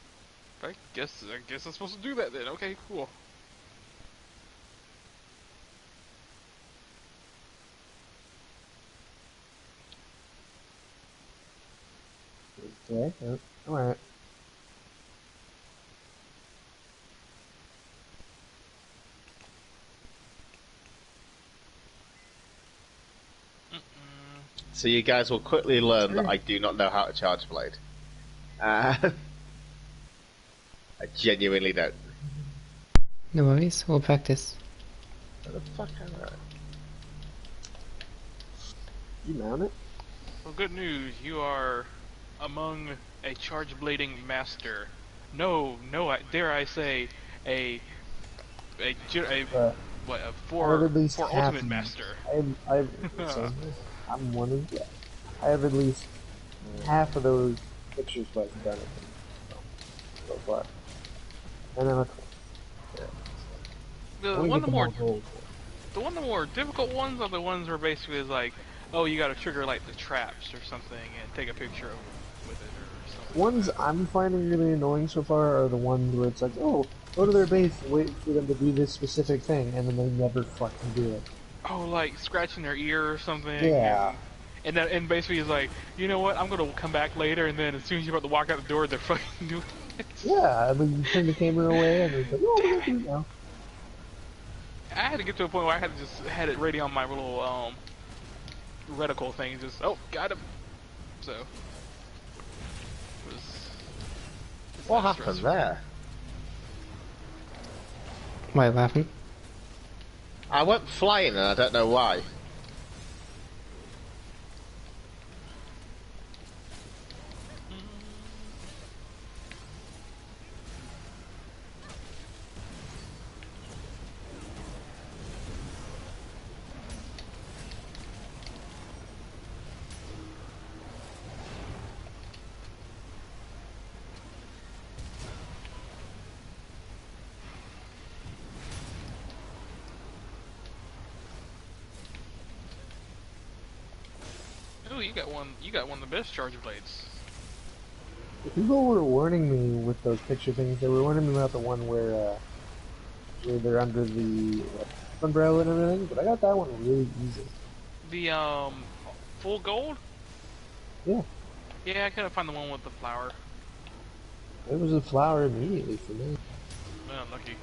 I guess I'm supposed to do that then. Okay, cool. Okay, alright. So you guys will quickly learn that I do not know how to charge blade. I genuinely don't. No worries, we'll practice. What the fuck am I? Did you mount it? Well, good news. You are among a charge blading master. No, dare I say, a what a I have at least for half ultimate of- master. I'm one of them. I have at least half of those pictures quests done it so far. And I'm a The only one get of the them more all gold. the more difficult ones are the ones where basically is like, oh, you got to trigger like the traps or something and take a picture with it or something. Ones I'm finding really annoying so far are the ones where it's like, oh, go to their base and wait for them to do this specific thing, and then they never fucking do it. Oh, like scratching their ear or something. Yeah. And basically it's like, you know what? I'm gonna come back later, and then as soon as you're about to walk out the door, they're fucking doing it. Yeah, and then you turn the camera away, and it's like, oh, we're gonna do it now. I had to get to a point where I had to just had it ready on my little reticle thing. Just got him. So it was. What happened there? Why, what happened? I went flying and I don't know why. too. You got one. You got one of the best charge blades. People were warning me with those picture things. They were warning me about the one where they're under the umbrella and everything. But I got that one really easy. The full gold. Yeah. Yeah, I couldn't find the one with the flower. It was a flower immediately for me. Oh, lucky.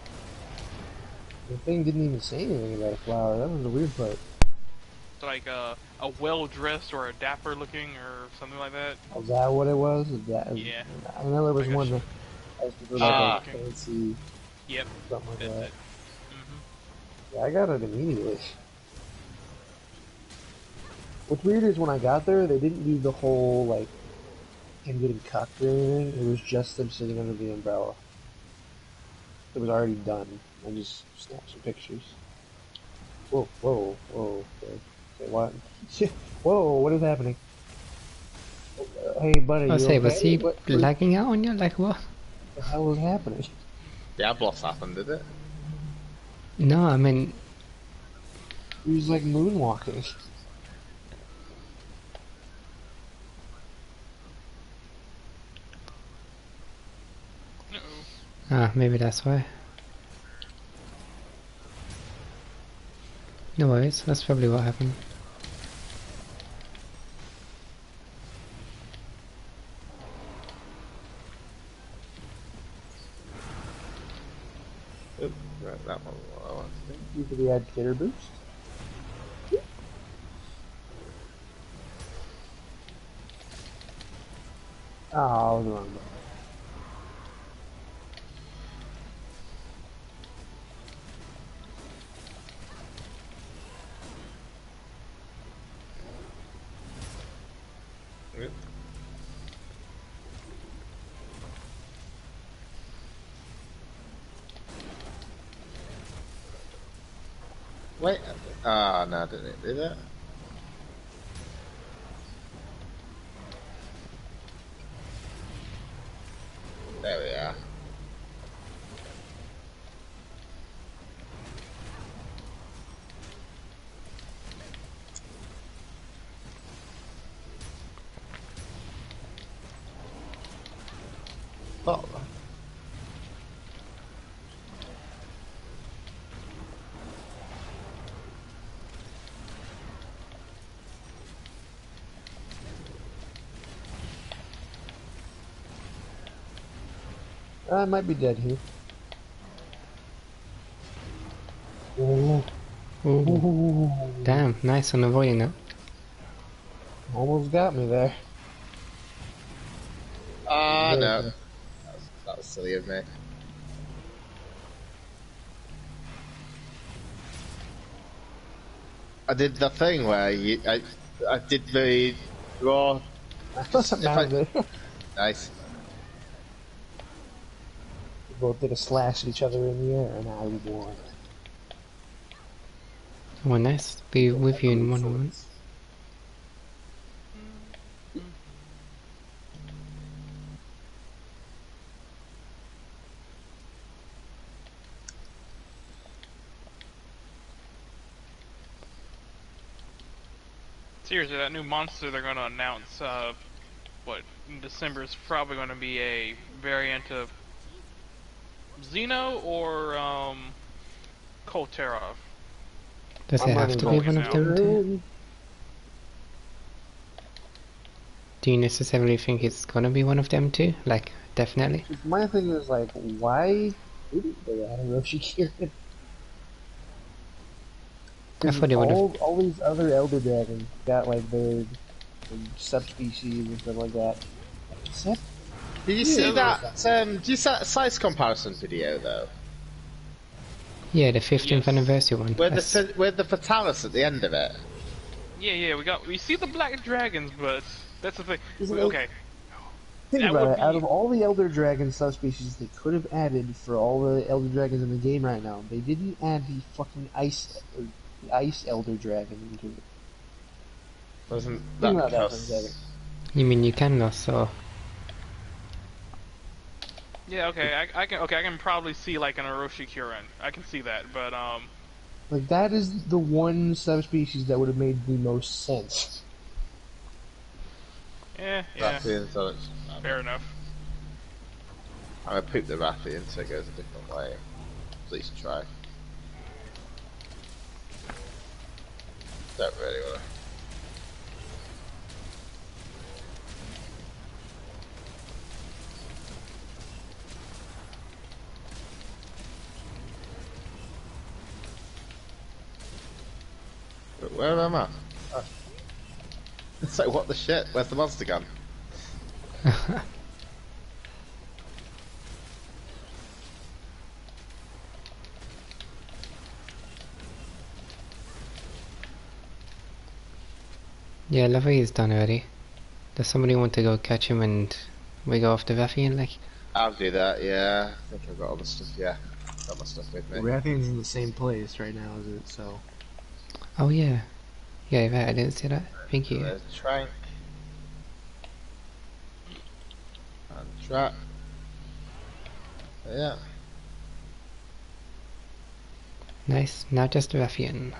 The thing didn't even say anything about a flower. That was the weird part. It's like a well-dressed or a dapper-looking or something like that. Is that what it was? Yeah. I know there was Like a one sh- that has to do like a okay. fancy Yep. something like That's that. it. Mm-hmm. Yeah, I got it immediately. What's weird is when I got there, they didn't do the whole like him getting cucked or anything. It was just them sitting under the umbrella. It was already done. I just snapped some pictures. Whoa, whoa, whoa. Okay, what? Whoa, what is happening? Hey, buddy. I You say, was okay? he What lagging out on you? Like what? the hell was happening? Diablos happened, did it? No, I mean, He was like moonwalking. Uh-oh. maybe that's why. No worries, that's probably what happened. Oop, right, that one was what I wanted to do. You could add Kitter Boost. Oh, I was wrong. Oop. Wait, no, didn't it do that? There we are. Oh. I might be dead here. Oh, Ooh, damn, nice on avoiding that. almost got me there. No. Yeah. That was silly of me. I did the thing where I did the raw. I wasn't If mad I- at it. Nice. We both did a slash at each other in the air, and I won. Well, nice to be with you in one moment. Seriously, that new monster they're going to announce, what, in December is probably going to be a variant of Xeno or, Kolterov. Does I'm it have running to be both one of now. them two? Do you necessarily think it's gonna be one of them two? Like, definitely? My thing is like, why didn't they add a Roshi Kirin? I thought they would've- all these other Elder Dragons got like their subspecies and stuff like that. Except Did you see that? Did you see that size comparison video though? Yeah, the 15th Yes. anniversary one. With That's- the Fatalis at the end of it. Yeah, we see the black dragons, but that's the thing. Isn't it- Okay, think That about would it. Out be- of all the Elder Dragon subspecies they could have added for all the Elder Dragons in the game right now, they didn't add the fucking ice Elder Dragon into it. Wasn't Think that about that for a because... second. You mean you can also... yeah, okay, I can probably see like an Orochi Kirin. I can see that, but Like that is the one subspecies that would have made the most sense. Yeah, Rathians don't. fair enough. I'm gonna poop the Rathian so it goes a different way. At least try. Don't really wanna. But where am I? Oh. It's like, what the shit? Where's the monster gun? Yeah, Lovey is done already. Does somebody want to go catch him and we go off the Rathian, like? I'll do that, yeah. I think I've got all the stuff, yeah. Got my stuff with me. Rathian's in the same place right now as it, so. Oh yeah. Yeah, you're right, I didn't see that. Thank you. There's Trank. And Trap. Yeah. Nice, now just the Rathian.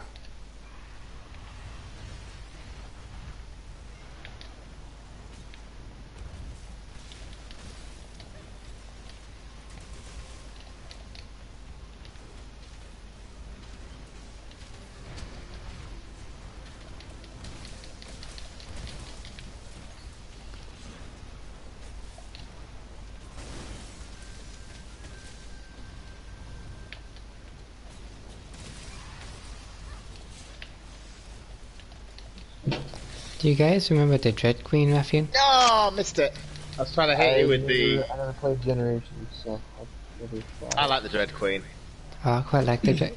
Do you guys remember the Dread Queen Rathian? Oh, missed it! I was trying to hit you with the... I never played Generations, so I've never thought. I like the Dread Queen. Oh, I quite like the Dread.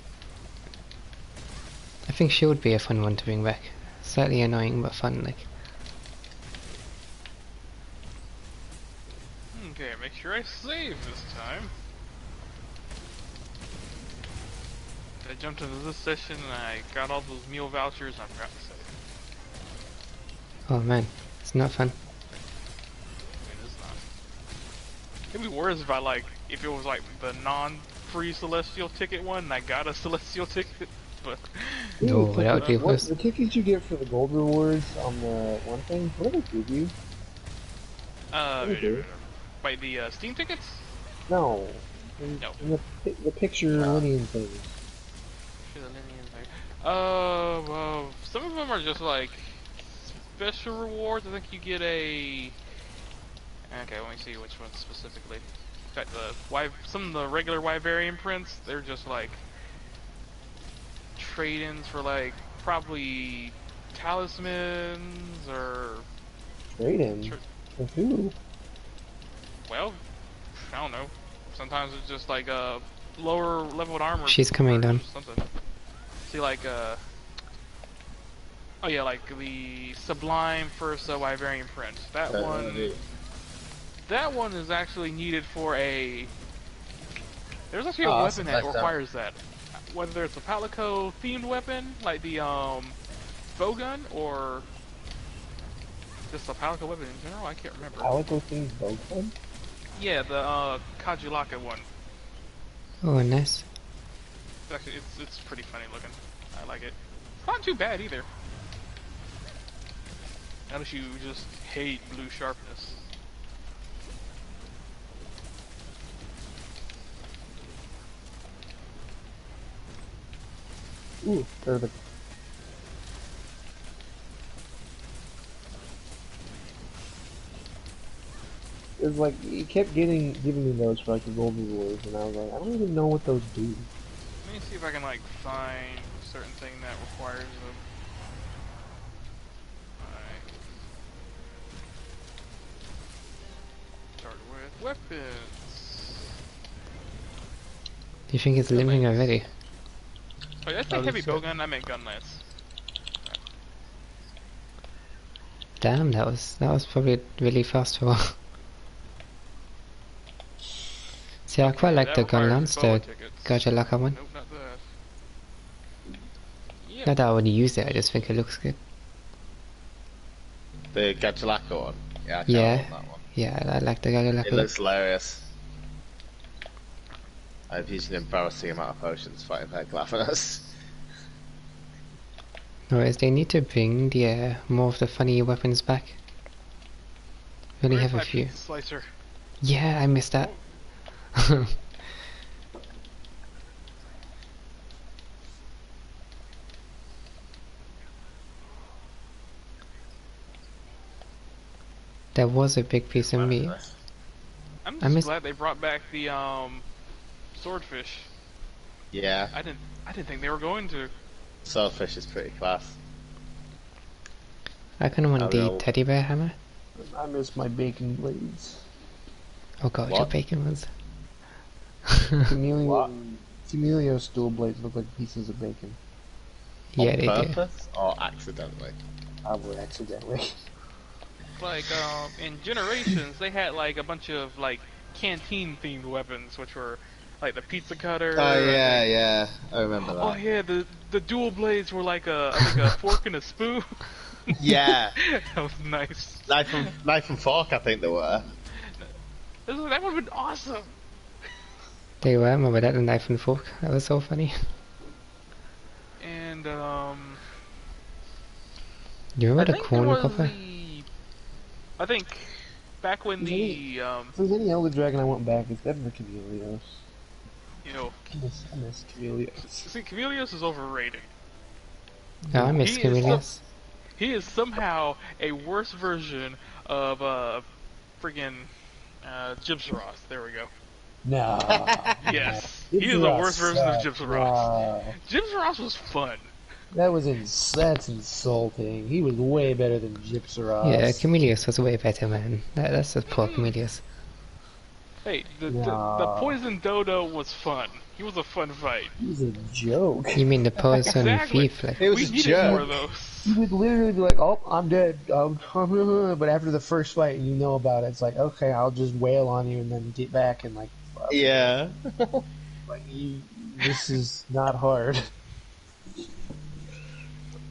I think she would be a fun one to bring back. Slightly annoying, but fun, like. Okay, make sure I save this time. I jumped into this session and I got all those meal vouchers and I forgot to save. Oh man, it's not fun. I mean, it's not. It'd be worse if I if it was like the non-free Celestial ticket one and I got a Celestial ticket, but... No, that would be worse. The tickets you get for the gold rewards on the one thing, what do they give you? Okay. Like the Steam tickets? No. No. In the picture Linean thing. Well, some of them are just like special rewards. I think you get a... Okay, let me see which one specifically. In fact, some of the regular Wyverian prints, they're just like trade-ins for like probably talismans or... Trade-in? For who? Well, I don't know. Sometimes it's just like lower leveled armor. She's coming down. Something. See, like oh yeah, like the Sublime first Wyverian print. That one. That one is actually needed for a. There's actually a weapon that requires that. Whether it's a Palico themed weapon, like the bowgun, or just a Palico weapon in general, I can't remember. Palico themed bowgun? Yeah, the Kajulaka one. Oh, nice. Actually, it's pretty funny looking. I like it. It's not too bad either. Unless you just hate blue sharpness. Ooh, perfect. It's like, he kept giving me those for like the gold rewards, and I was like, I don't even know what those do. Let me see if I can like find a certain thing that requires them. Alright. Start with weapons. Do you think it's limiting already? Oh, did I say heavy bowgun? I meant gun lance. Damn, that was probably really fast for. See, I quite like the gun lance, the Kajulaka one. Nope, not that. Yeah. Not that I would use it, I just think it looks good. The Kajulaka one? Yeah, I kinda Yeah. want that one. Yeah, I like the Kajulaka It one. looks hilarious. I've used an embarrassing amount of potions fighting their Glavenus. Whereas they need to bring the more of the funny weapons back. We only Where's have a my few. pizza slicer? Yeah, I missed that. There was a big piece of meat. I'm I just missed. glad they brought back the swordfish. Yeah, I didn't think they were going to. swordfish is pretty class. I kind of want I the will. teddy bear hammer. I miss my bacon blades. Oh god, your What? bacon ones. Chameleos dual blades look like pieces of bacon. Yeah, On they do. purpose or accidentally? Probably accidentally. Like in Generations, they had like a bunch of like canteen themed weapons, which were like the pizza cutter. Oh I yeah, think. yeah. I remember that. Oh yeah, the dual blades were like I think a fork and a spoon. Yeah, That was nice. knife and fork. I think they were. That would have been awesome. They were, remember that, the knife and fork? That was so funny. And You I remember the think there corn was copper? I think back when the If there's any Elder Dragon I want back, it's definitely Chameleos. you know, I miss Chameleos. see, Chameleos is overrated. Oh, I miss He is Chameleos. He is somehow a worse version of friggin' Gyps Ross. There we go. Nah. Yes, he is a worse version of Gyps Ross. Nah. Gyps Ross was fun. That's insulting. He was way better than Gypsaros. Yeah, Chameleos was way better, man. That's just poor Chameleos. Hey, the Nah. poison dodo was fun. He was a fun fight. He was a joke. You mean the poison Exactly. thief? Like, It was We a needed more of joke. those. He would literally be like, "Oh, I'm dead," but after the first fight, and you know about it, it's like, "Okay, I'll just wail on you and then get back and like." Yeah. Like, this is not hard.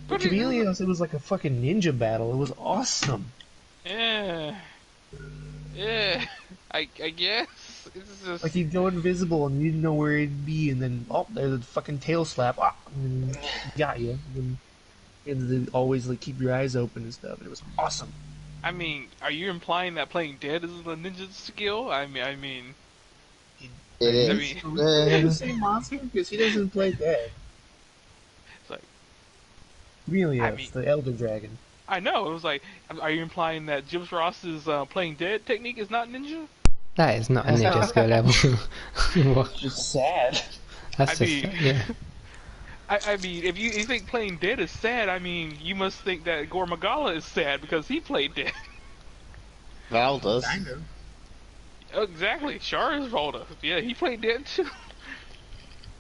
But Chameleos, it was like a fucking ninja battle. It was awesome. Yeah. Yeah. I guess. It's just. Like he'd go invisible and you didn't know where he'd be, and then there's a fucking tail slap. And then got you. And then always like keep your eyes open and stuff. And it was awesome. I mean, are you implying that playing dead is a ninja skill? I mean, It is. I mean- They're the same monster because he doesn't play dead. it's like Chameleos, I mean- the Elder Dragon. I know. It was like, are you implying that Gyps Ross's playing dead technique is not ninja? that is not a ninja skill level. What? It's just sad. That's I just, mean- yeah. I mean, if you think playing dead is sad, I mean, you must think that Gore Magala is sad because he played dead. Val does. of. Exactly. Char is Volta. Yeah, he played dead too.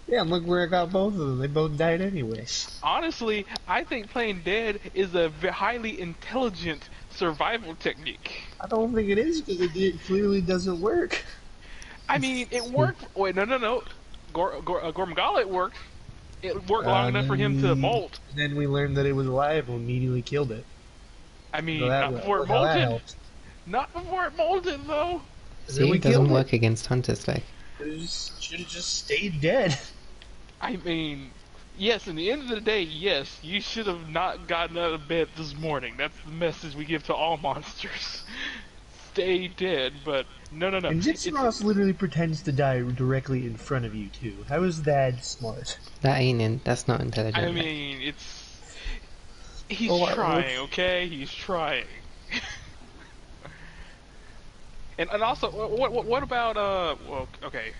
Yeah, and look where I got both of them. They both died anyways. Honestly, I think playing dead is a highly intelligent survival technique. I don't think it is because it clearly doesn't work. I mean, it worked. Wait, no. Gore Magala, it worked. It worked long enough for him to molt. And then we learned that it was alive and immediately killed it. I mean, So that- not before it how that molted. helped. Not before it molted, though. See, we it doesn't killed it. work against hunters, like. Should have just stayed dead. I mean, yes, in the end of the day, yes, you should have not gotten out of bed this morning. That's the message we give to all monsters. Stay dead, but no. And Gypsy literally pretends to die directly in front of you too. How is that smart? That's not intelligent. I like. mean, he's Oh, trying, okay? He's trying. and also, what about well, okay.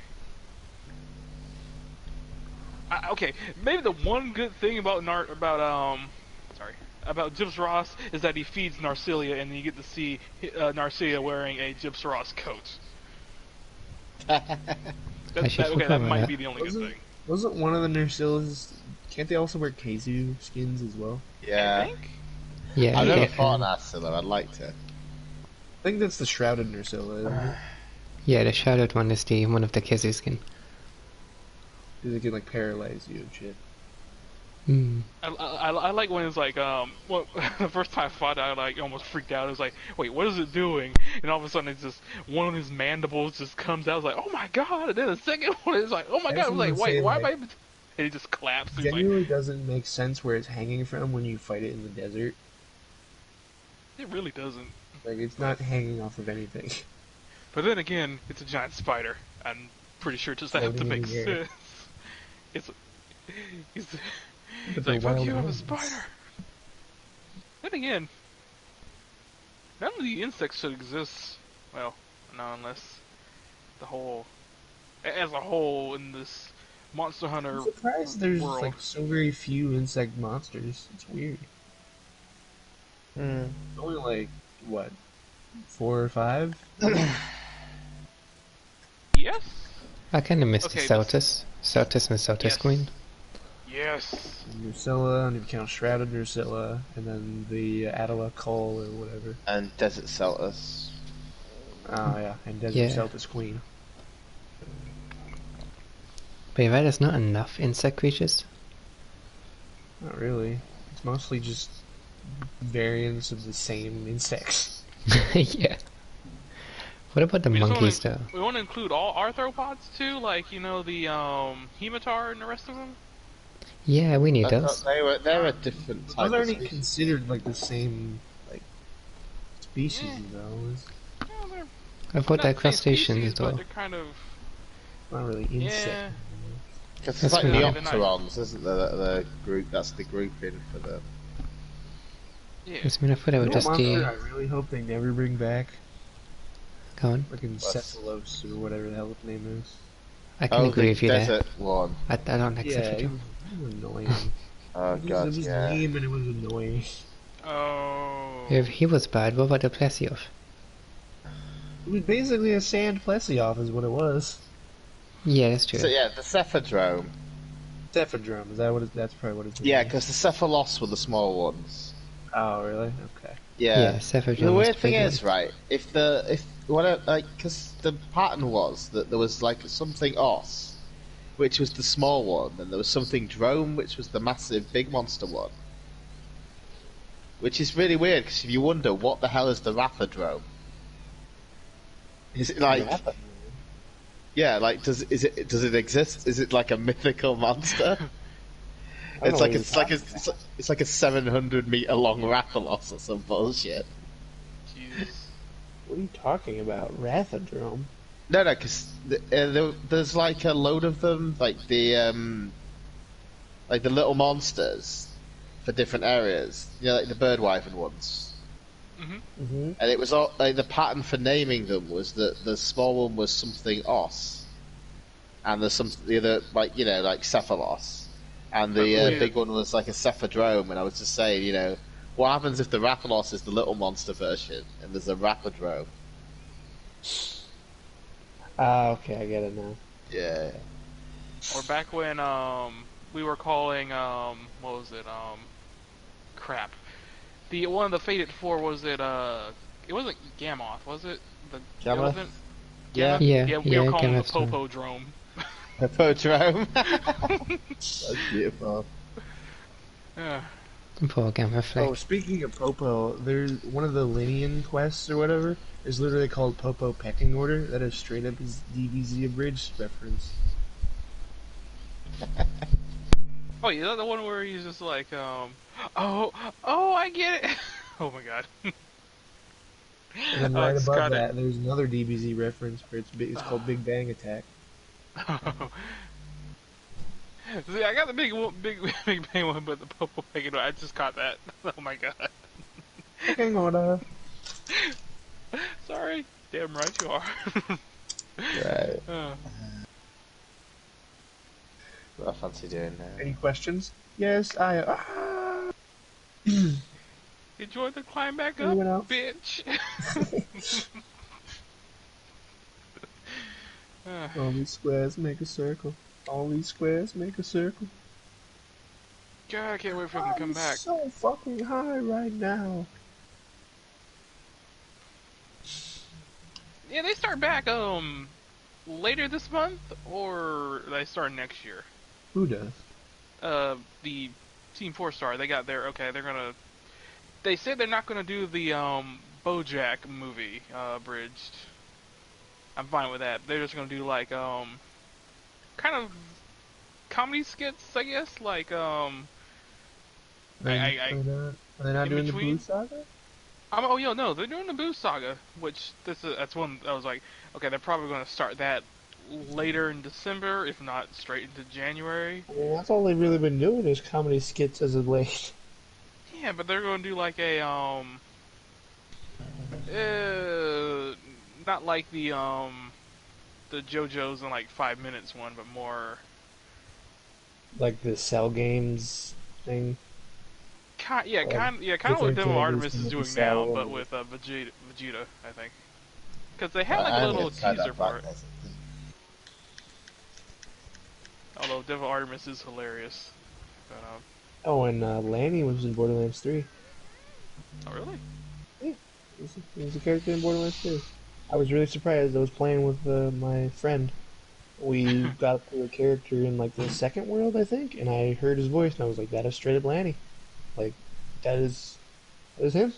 Okay, maybe the one good thing about Gyps Ross is that he feeds Narcilia, and you get to see Narcilia wearing a Gyps Ross coat. I should That forgot might about be the only good thing. Wasn't one of the Nursillas? Can't they also wear Keizu skins as well? I Yeah. think. Yeah, I've you never get, fought an Asilla. I'd like to. I think that's the Shrouded Nursilla, isn't it? yeah, the shadowed one is the one of the Kizu skin. Because it can like paralyze you and shit. Hmm. I like when it's like well, the first time I fought it, I like almost freaked out. It was like, wait, what is it doing? And all of a sudden it's just one of his mandibles just comes out. I was like, oh my god! And then the second one is like, oh my god! I was like, wait, why am I? And it just collapsed. He's like, Genuinely doesn't make sense where it's hanging from when you fight it in the desert. it really doesn't. Like, it's not hanging off of anything. But then again, it's a giant spider. I'm pretty sure it doesn't have to Floating in make the air. sense. It's, it's, But it's they're like, fuck wild you, I'm a animals. spider. Then again, none of the insects should exist. Well, no, unless the whole, as a whole in this Monster Hunter I'm surprised there's world. like so very few insect monsters. It's weird. Hmm. Only like what, 4 or 5? Yes? I kind of missed Okay, the Celtis. Celtis and Celtis Yes. Queen. Yes. Nursilla, and if you count Shrouded Nursilla, and then the Attila Cull or whatever. And Desert Celtus. Oh yeah, and Desert Yeah. Celtis Queen. But you're right, there's not enough insect creatures. Not really. It's mostly just variants of the same insects. Yeah. What about the We just monkeys though? We want to include all arthropods too, like, you know, the Hematar and the rest of them? Yeah, we need I those. thought they're a different type Those of aren't species. considered like the same like species Yeah. though. It's Yeah, they're I thought not they're the same crustaceans species, as but well. they're kind of, not really insect. yeah. Because That's it's like weird. Neopterons, isn't there? The group, that's the grouping for the... Yeah. I mean, I thought it You would know just what be... monster I really hope they never bring back? Go on. Fucking Cephalos or whatever the hell its name is. I can agree the with you there. desert one. I don't like Yeah, Cephadron. it was annoying. Oh it god, was yeah. lame and it was annoying. Oh. If he was bad, what about the Plesioth? It was basically a sand Plesioth is what it was. Yeah, that's true. So yeah, the Cephadrome. Cephadrome, is that what that's probably what it's Yeah, because the Cephalos were the small ones. Oh, really? Okay. Yeah, Yeah. Cephadron The was weird the thing big is, right, because the pattern was that there was like something os, which was the small one, and there was something drome, which was the massive big monster one. Which is really weird, because if you wonder, what the hell is the Rapidrome? Is it like... Yeah, like, does it exist? Is it like a mythical monster? I don't It's know like it's like a 700-meter long Rathalos or some bullshit. Jesus. What are you talking about? Rathadrome? No, because there's like a load of them, like the little monsters for different areas. You know, like the Birdwyvern ones. Mm-hmm. And it was all like, the pattern for naming them was that the small one was something os, and the other like Cephalos, and the weird. big one was like a Cephadrome. And I was just saying, what happens if the Rathalos is the little monster version and there's a Rapidrome? Ah, okay, I get it now. Yeah. Or back when we were calling what was it, crap, the one of the Fated Four, was it it wasn't Gamoth, was it? The Gammoth? elephant? Yeah. Yeah, we were calling it Gammoth's the one. Popodrome. Hippodrome. That's beautiful. Yeah. Poor Gamma Oh, Fleck. speaking of Popo, there's one of the Linian quests or whatever is literally called Popo Pecking Order. That is straight up his DBZ abridged reference. Oh, yeah, the one where he's just like, oh, I get it. Oh my god. And then Oh, right it's above got it. that, there's another DBZ reference where it's called Big Bang Attack. See, I got the big bang one, but the Popo Pecking one, I just caught that. Oh my god. Pecking Order. Sorry. Damn right you are. Right. Uh, What I fancy doing now. Any questions? Yes, I. enjoy the climb back up, Anyone else? bitch. All these squares make a circle. All these squares make a circle. God, I can't wait for him to come I'm back. so fucking high right now. Yeah, they start back later this month, or they start next year. Who does? The Team 4-Star, they got their, okay, they said they're not gonna do the BoJack movie abridged. I'm fine with that. They're just gonna do like kind of comedy skits, I guess, like Are they not in doing the between? Blue Saga? Oh, yo, no, they're doing the Boo Saga, which that's one I was like, okay, they're probably going to start that later in December, if not straight into January. I mean, that's all they've really been doing is comedy skits as of late. Yeah, but they're going to do like a uh, not like the JoJo's in like 5 minutes one, but more Like the Cell Games thing. Like kind of what different Devil characters Artemis come is up with doing now, Cell but and with Vegeta, I think. Because they had like a I only little have tried teaser that for back. it. Although Devil Artemis is hilarious. But, oh, and Lanny was in Borderlands 3. oh really? Yeah, he was a character in Borderlands 3. I was really surprised. I was playing with my friend. We got to a character in like the second world, I think, and I heard his voice, and I was like, "That is straight up Lanny. Like, that is him."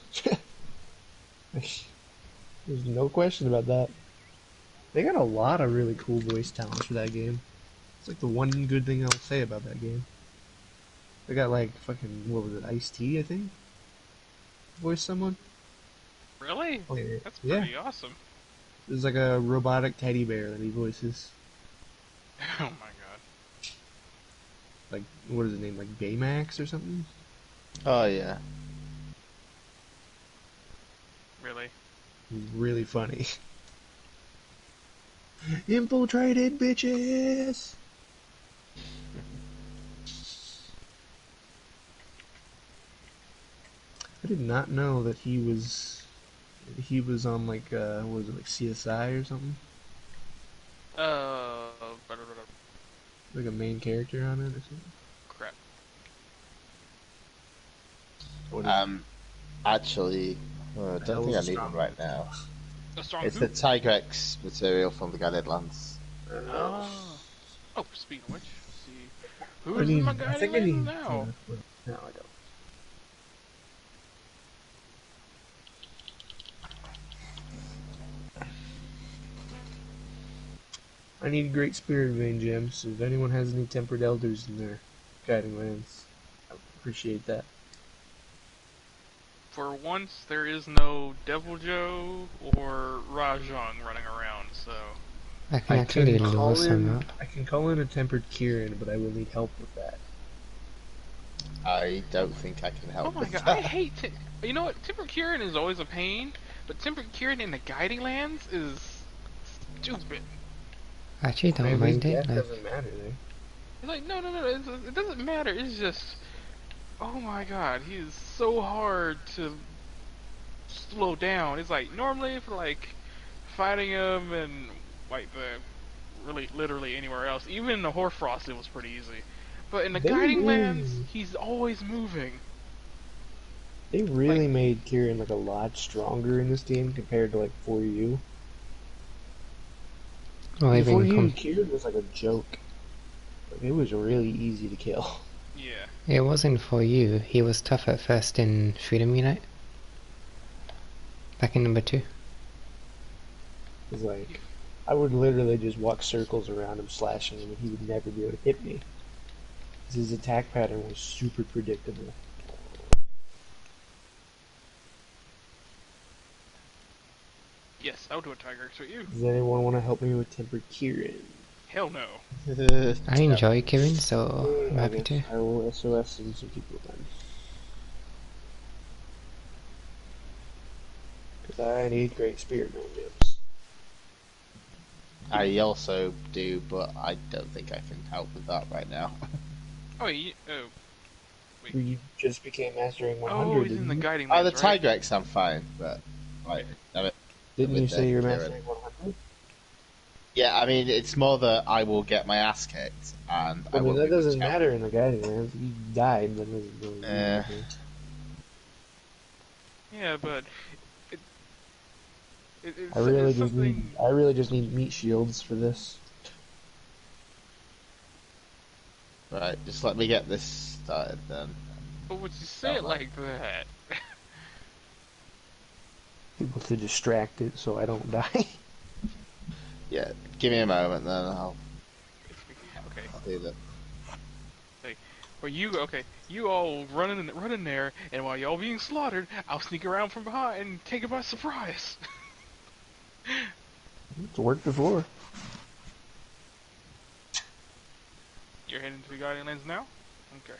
There's no question about that. They got a lot of really cool voice talent for that game. It's like the one good thing I'll say about that game. They got like fucking what was it, Ice-T, I think, voice someone. Really? Oh, yeah. That's Yeah. pretty awesome. There's like a robotic teddy bear that he voices. Oh my god. Like what is his name? Like Baymax or something? Oh yeah. Really? He's really funny. Infiltrated bitches. I did not know that he was on like what was it, like CSI or something? Uh, Like a main character on it or something? crap. What is Actually, I The don't hell think I is a need strong them right now. A strong It's who? the Tigrex material from the Guided Lands. Oh. Oh, speaking of which, let's see. I Who's in need, my I guiding think I land need now? no, I don't. I need Great Spirit Vein gems, so if anyone has any Tempered Elders in their guiding lands, I would appreciate that. For once, there is no Devil Joe or Rajang running around, so... I can actually lure some up. I can call in a Tempered Kieran, but I will need help with that. I don't think I can Oh help my with god, that. I hate... You know what, Tempered Kieran is always a pain, but Tempered Kieran in the guiding lands is stupid. I actually I mean, don't at least mind it. death Like, doesn't matter there. It's like, no, it doesn't matter, it's just... Oh my god, he is so hard to slow down. It's like, normally for like, fighting him and like really literally anywhere else, even in the Hoarfrost it was pretty easy. But in the They Guiding really, Lands, he's always moving. they Like, really made Kieran like a lot stronger in this game compared to like 4U. or Before even you, Kieran was like a joke. Like, it was really easy to kill. yeah. it wasn't for you. He was tough at first in Freedom Unite. Back in number 2. It's like, I would literally just walk circles around him, slashing him, and he would never be able to hit me. 'Cause his attack pattern was super predictable. Yes, I'll do a Tiger with you. Does anyone want to help me with Tempered Kieran? Hell no. I enjoy Kirin, so I'm I happy guess to. I will SOS and some people then. Because I need Great Spirit Man gems. I also do, but I don't think I can help with that right now. Oh, you, oh, You just became Mastering 100, oh, he's didn't in the you? Guiding Oh, the Lands, right? Tigrex I'm fine, but like, damn it. Didn't with you say you're Kieran. Mastering 100? Yeah, I mean, it's more that I will get my ass kicked, and I mean, won't that be much doesn't help. matter in the Guiding Lands. You died, that doesn't really mean anything. Yeah, but it's, I really it's just something. need I really just need meat shields for this. Right, just let me get this started then. But would you say it like that? People to distract it so I don't die. Yeah, give me a moment then, Okay. I'll do that. Where you all run in there, and while y'all being slaughtered, I'll sneak around from behind and take it by surprise. It's worked before. You're heading to the Guardian Lands now? Okay.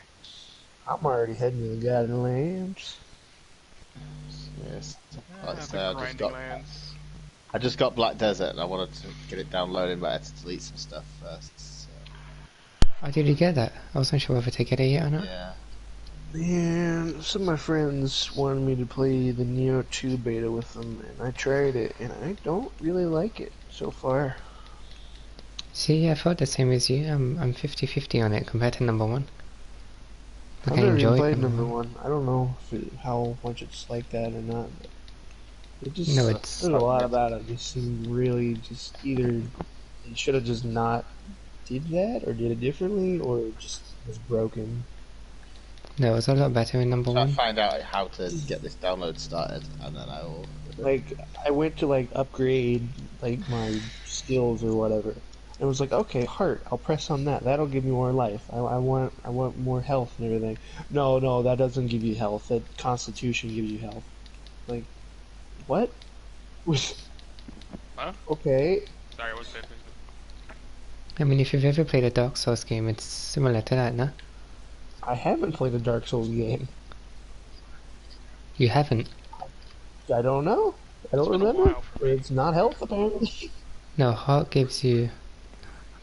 I'm already heading to the Garden Lands. Yes. Like I The say, grinding lands. I just got Black Desert and I wanted to get it downloaded, but I had to delete some stuff first. So, Oh, did you get that? I wasn't sure whether to get it yet or not. yeah. Man, some of my friends wanted me to play the Neo 2 beta with them, and I tried it, and I don't really like it so far. See, I thought the same as you. I'm 50-50 on it compared to number one. Like, I've I never even enjoyed played number number one. I don't know how much it's like that or not. But it just No, it's- there's a lot about it. Just seemed really just either it should have just not did that or did it differently or it just was broken. No, it's a lot better in number I'll one. find out how to get this download started, and then I will. Like I went to like upgrade like my skills or whatever. And it was like, okay, heart, I'll press on that. That'll give me more life. I want more health and everything. No, that doesn't give you health. That Constitution gives you health. Like, what? Huh? Okay. Sorry, I wasn't paying attention. I mean, if you've ever played a Dark Souls game, it's similar to that, no? I haven't played a Dark Souls game. You haven't? I don't know. I don't It's been a remember. while for me. It's not health, apparently. No, heart gives you...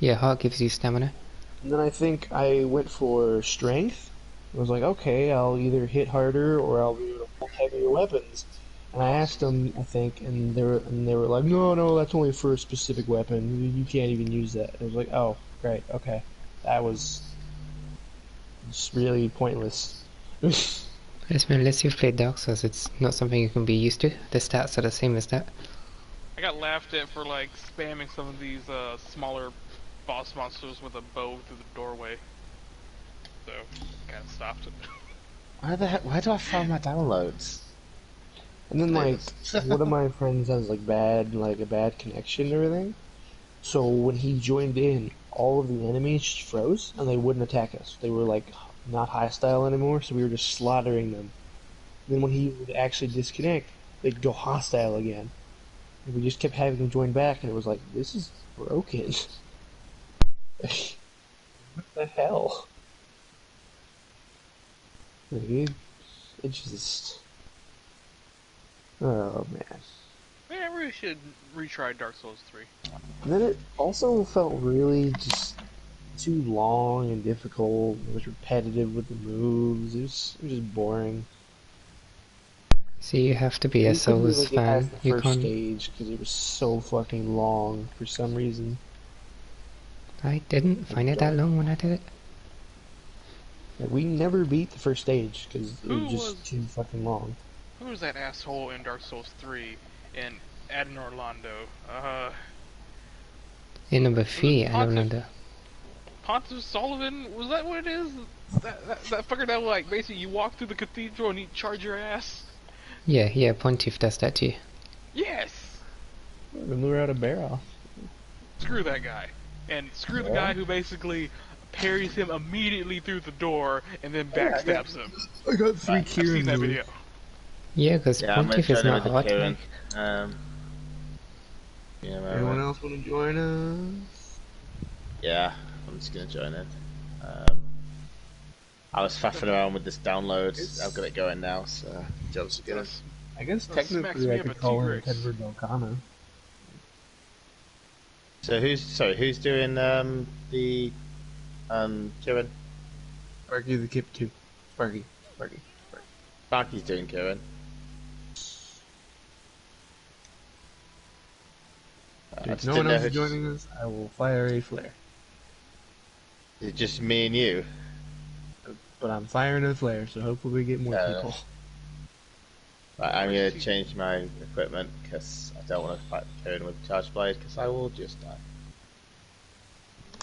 Yeah, heart gives you stamina. And then I think I went for strength. I was like, okay, I'll either hit harder or I'll be able to hold heavier weapons. And I asked them, I think, and they were like, no, that's only for a specific weapon. You can't even use that. I was like, oh, great, okay. That was just really pointless. Yes, man, unless you've played Dark Souls, it's not something you can be used to. The stats are the same as that. I got laughed at for like spamming some of these smaller boss monsters with a bow through the doorway. So, kind of stopped it. Where do I find my downloads? And then like one of my friends has like a bad connection and everything. So when he joined in, all of the enemies just froze and they wouldn't attack us. They were like not hostile anymore, so we were just slaughtering them. Then when he would actually disconnect, they'd go hostile again. And we just kept having him join back, and it was like, this is broken. What the hell? Like, it just... Oh, man. Man, I really should retry Dark Souls 3. And then it also felt really just too long and difficult. It was repetitive with the moves. It was just boring. See, you have to be You a couldn't Souls even get past fan. the You first can't... stage because it was so fucking long for some reason. I didn't find it that long when I did it. Like, we never beat the first stage because it Who was just was- too fucking long. Who was that asshole in Dark Souls 3 and Adin Orlando? In number 3, I don't Pontiff? know. Pontiff Sullivan? Was that what it is? That fucker that like basically you walk through the cathedral and he charge your ass? Yeah, Pontiff does that to you. Yes! We lure out a barrel. Screw that guy. And screw the guy who basically parries him immediately through the door and then backstabs him. I got 3 I've seen that video. Yeah, because Yeah, I'm gonna Pontiff is join in not with hard. Kieran. Like. Yeah, Anyone else want to join us? Yeah, I'm just gonna join in. I was faffing around with this download. I've got it going now, so jobs are good. Yes. I guess Smacks technically me I up could a call him T-Rex. Edward Belcana. So who's doing the Kieran? Sparky the Kip too. Sparky. Sparky's doing Kieran. I If just no didn't one know else is who- joining us, I will fire a flare. Is it just me and you? But I'm firing a flare, so hopefully we get more people. Right, I'm gonna change my equipment because I don't want to fight Kieran with Charge Blade because I will just die.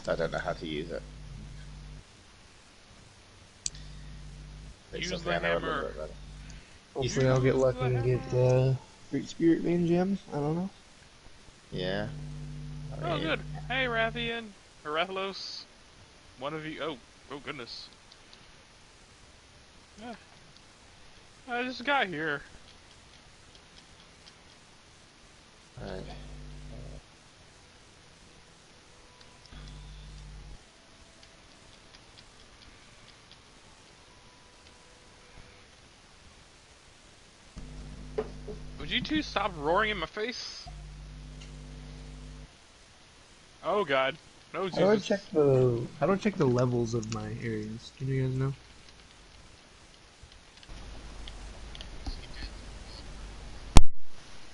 I don't know how to use it. It's Use something the I know a little hammer. bit about it. Hopefully I'll get lucky and get Great Spirit Main Gem. I don't know. Yeah. I Oh, mean, good. Hey, Rathian. Or Rathalos. One of you. Oh goodness. I just got here. Alright. Would you two stop roaring in my face? Oh god. No How do I Jesus. check the levels of my areas? Can you guys know?